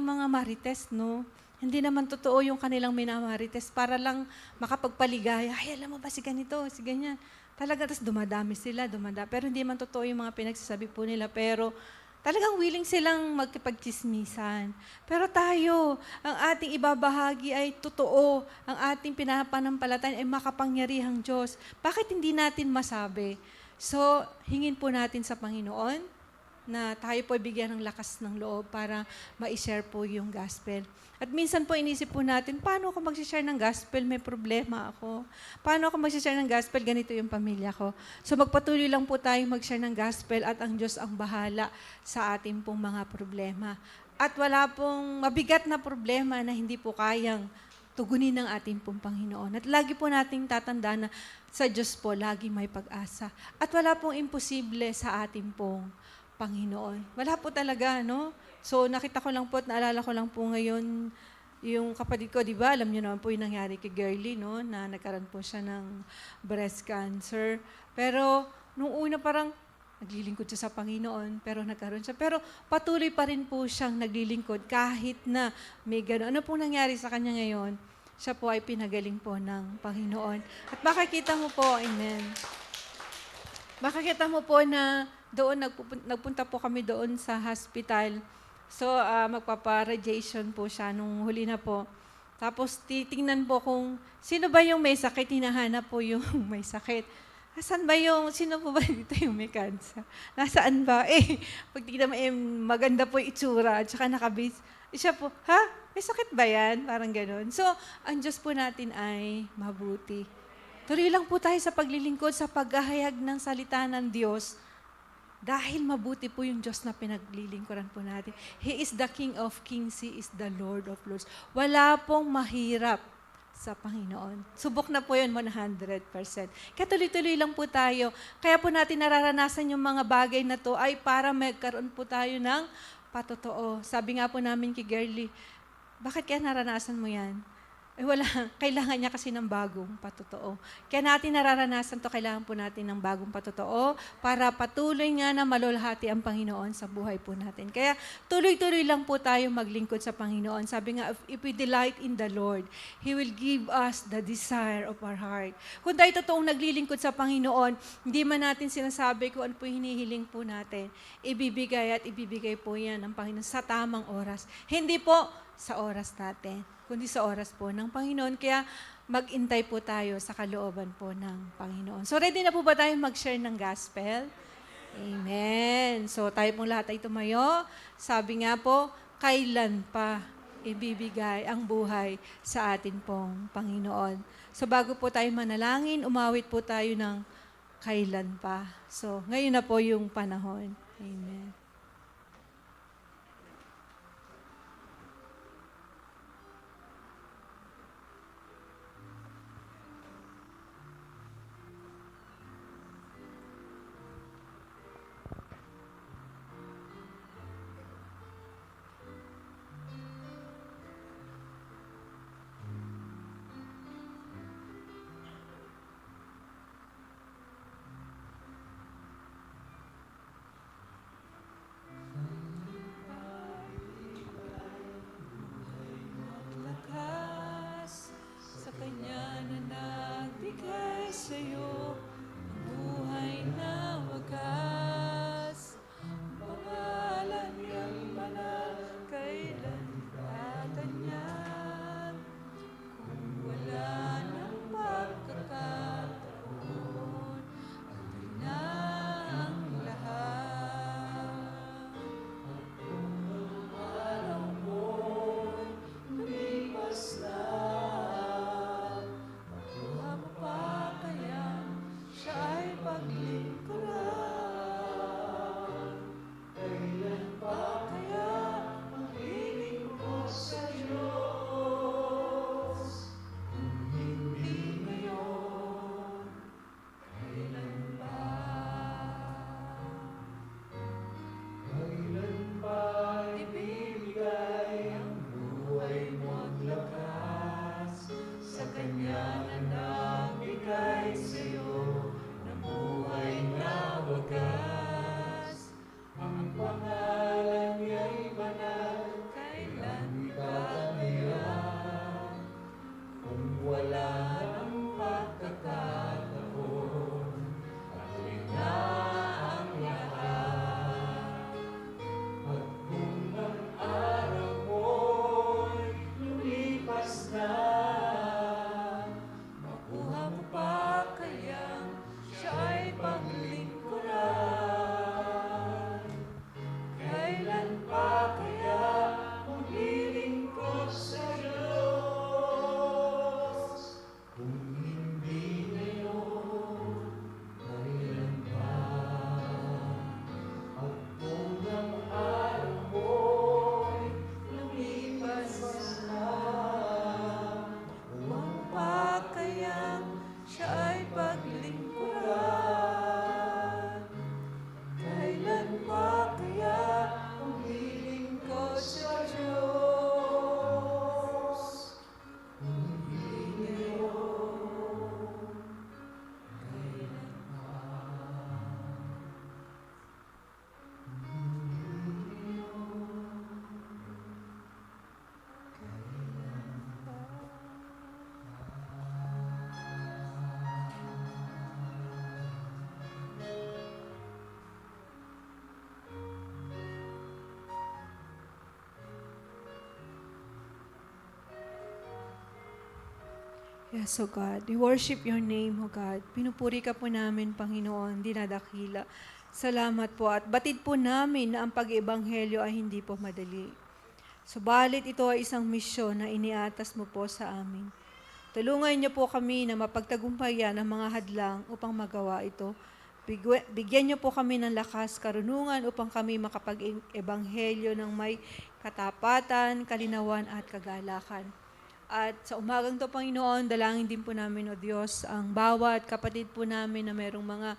mga marites, no? Hindi naman totoo yung kanilang minamarites para lang makapagpaligaya. Ay, alam mo ba si ganito, si ganyan. Talaga, tapos dumadami sila. Pero hindi man totoo yung mga pinagsasabi po nila. Pero talagang willing silang magkipagchismisan. Pero tayo, ang ating ibabahagi ay totoo. Ang ating pinapanampalataya ay makapangyarihang Diyos. Bakit hindi natin masabi? So, hingin po natin sa Panginoon na tayo po bigyan ng lakas ng loob para ma-share po yung gospel. At minsan po inisip po natin, paano ako mag-share ng gospel? May problema ako. Paano ako mag-share ng gospel? Ganito yung pamilya ko. So magpatuloy lang po tayo mag-share ng gospel at ang Diyos ang bahala sa ating pong mga problema. At wala pong mabigat na problema na hindi po kayang tugunin ng ating pong Panginoon. At lagi po nating tatandaan na sa Diyos po, lagi may pag-asa. At wala pong imposible sa ating pong Panginoon. Wala po talaga, no? So, nakita ko lang po at naalala ko lang po ngayon yung kapatid ko, di ba? Alam niyo naman po yung nangyari kay Girlie, no? Na nagkaroon po siya ng breast cancer. Pero, nung una parang naglilingkod siya sa Panginoon, pero nagkaroon siya. Pero patuloy pa rin po siyang naglilingkod kahit na may gano'n. Ano pong nangyari sa kanya ngayon? Siya po ay pinagaling po ng Panginoon. At makikita mo po, amen. Makikita mo po na doon, nagpunta po kami doon sa hospital. So, magpapa-radiation po siya nung huli na po. Tapos, titingnan po kung sino ba yung may sakit, hinahanap po yung may sakit. Saan ba sino po ba dito yung may cancer? Nasaan ba? Pag tingnan mo, maganda po yung itsura, at saka nakabase. Siya po, ha? May sakit ba yan? Parang ganun. So, ang Diyos po natin ay mabuti. Tuloy lang po tayo sa paglilingkod, sa paghahayag ng salita ng Diyos. Dahil mabuti po yung Diyos na pinaglilingkuran po natin. He is the King of Kings. He is the Lord of Lords. Wala pong mahirap sa Panginoon. Subok na po yun 100%. Kaya tuloy-tuloy lang po tayo. Kaya po natin nararanasan yung mga bagay na to ay para magkaroon po tayo ng patotoo. Sabi nga po namin kay Girlie, bakit kaya naranasan mo yan? Wala. Kailangan niya kasi ng bagong patotoo. Kaya natin nararanasan to, kailangan po natin ng bagong patotoo para patuloy nga na malulhati ang Panginoon sa buhay po natin. Kaya tuloy-tuloy lang po tayo maglingkod sa Panginoon. Sabi nga, if we delight in the Lord, He will give us the desire of our heart. Kung tayo totoong naglilingkod sa Panginoon, hindi man natin sinasabi kung ano po hinihiling po natin, ibibigay at ibibigay po yan ng Panginoon sa tamang oras. Hindi po sa oras natin, kundi sa oras po ng Panginoon. Kaya mag-intay po tayo sa kalooban po ng Panginoon. So ready na po ba tayo mag-share ng gospel? Amen. So tayo pong lahat ay tumayo. Sabi nga po, kailan pa ibibigay ang buhay sa atin pong Panginoon. So bago po tayo manalangin, umawit po tayo ng kailan pa. So ngayon na po yung panahon. Amen. Yes, O God. We worship your name, O God. Pinupuri ka po namin, Panginoon, dinadakila. Salamat po at batid po namin na ang pag-ebanghelyo ay hindi po madali. Subalit ito ay isang misyon na iniatas mo po sa amin. Tulungan niyo po kami na mapagtagumpayan ang mga hadlang upang magawa ito. Bigyan niyo po kami ng lakas, karunungan upang kami makapag-ebanghelyo ng may katapatan, kalinawan at kagalakan. At sa umagang to, Panginoon, dalangin din po namin, O Diyos, ang bawat kapatid po namin na merong mga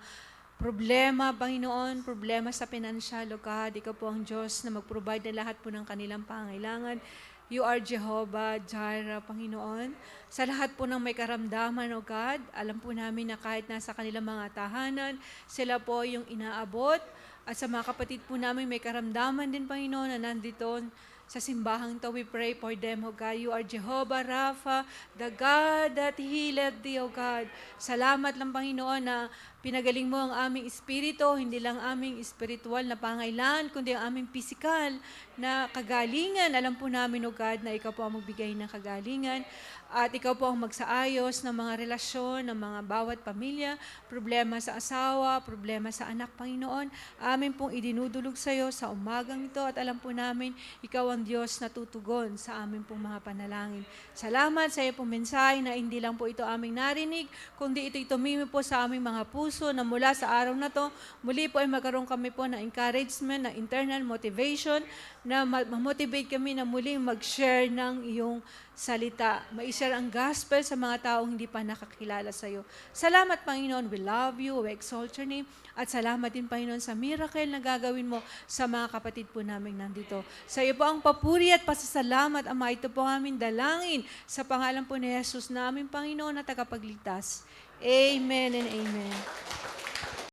problema, Panginoon, problema sa pinansyal, O God. Ikaw po ang Diyos na mag-provide na lahat po ng kanilang pangailangan. You are Jehovah Jireh, Panginoon. Sa lahat po ng may karamdaman, O God, alam po namin na kahit nasa kanilang mga tahanan, sila po yung inaabot. At sa mga kapatid po namin may karamdaman din, Panginoon, na nandito sa simbahang to, we pray for them, O God. You are Jehovah Rapha, the God that healeth thee, O God. Salamat lang, Panginoon, na pinagaling mo ang aming espiritu, hindi lang aming espiritual na pangailangan, kundi ang aming pisikal na kagalingan. Alam po namin, O God, na ikaw po ang magbigay ng kagalingan at ikaw po ang magsaayos ng mga relasyon ng mga bawat pamilya, problema sa asawa, problema sa anak, Panginoon. Amin pong idinudulog sa iyo sa umagang ito at alam po namin, ikaw ang Diyos na tutugon sa amin pong mga panalangin. Salamat sa iyo pong mensahe na hindi lang po ito aming narinig, kundi ito'y tumimi po sa aming mga puso na mula sa araw na to, muli po ay magkaroon kami po ng encouragement, ng internal motivation, na ma-motivate kami na muling mag-share ng iyong salita. Ma-share ang gospel sa mga taong hindi pa nakakilala sa iyo. Salamat, Panginoon. We love you. We exalt your name. At salamat din, Panginoon, sa miracle na gagawin mo sa mga kapatid po namin nandito. Sa iyo po ang papuri at pasasalamat, Ama. Ito po aming dalangin sa pangalan po ni Jesus na aming Panginoon na tagapagligtas. Amen and amen.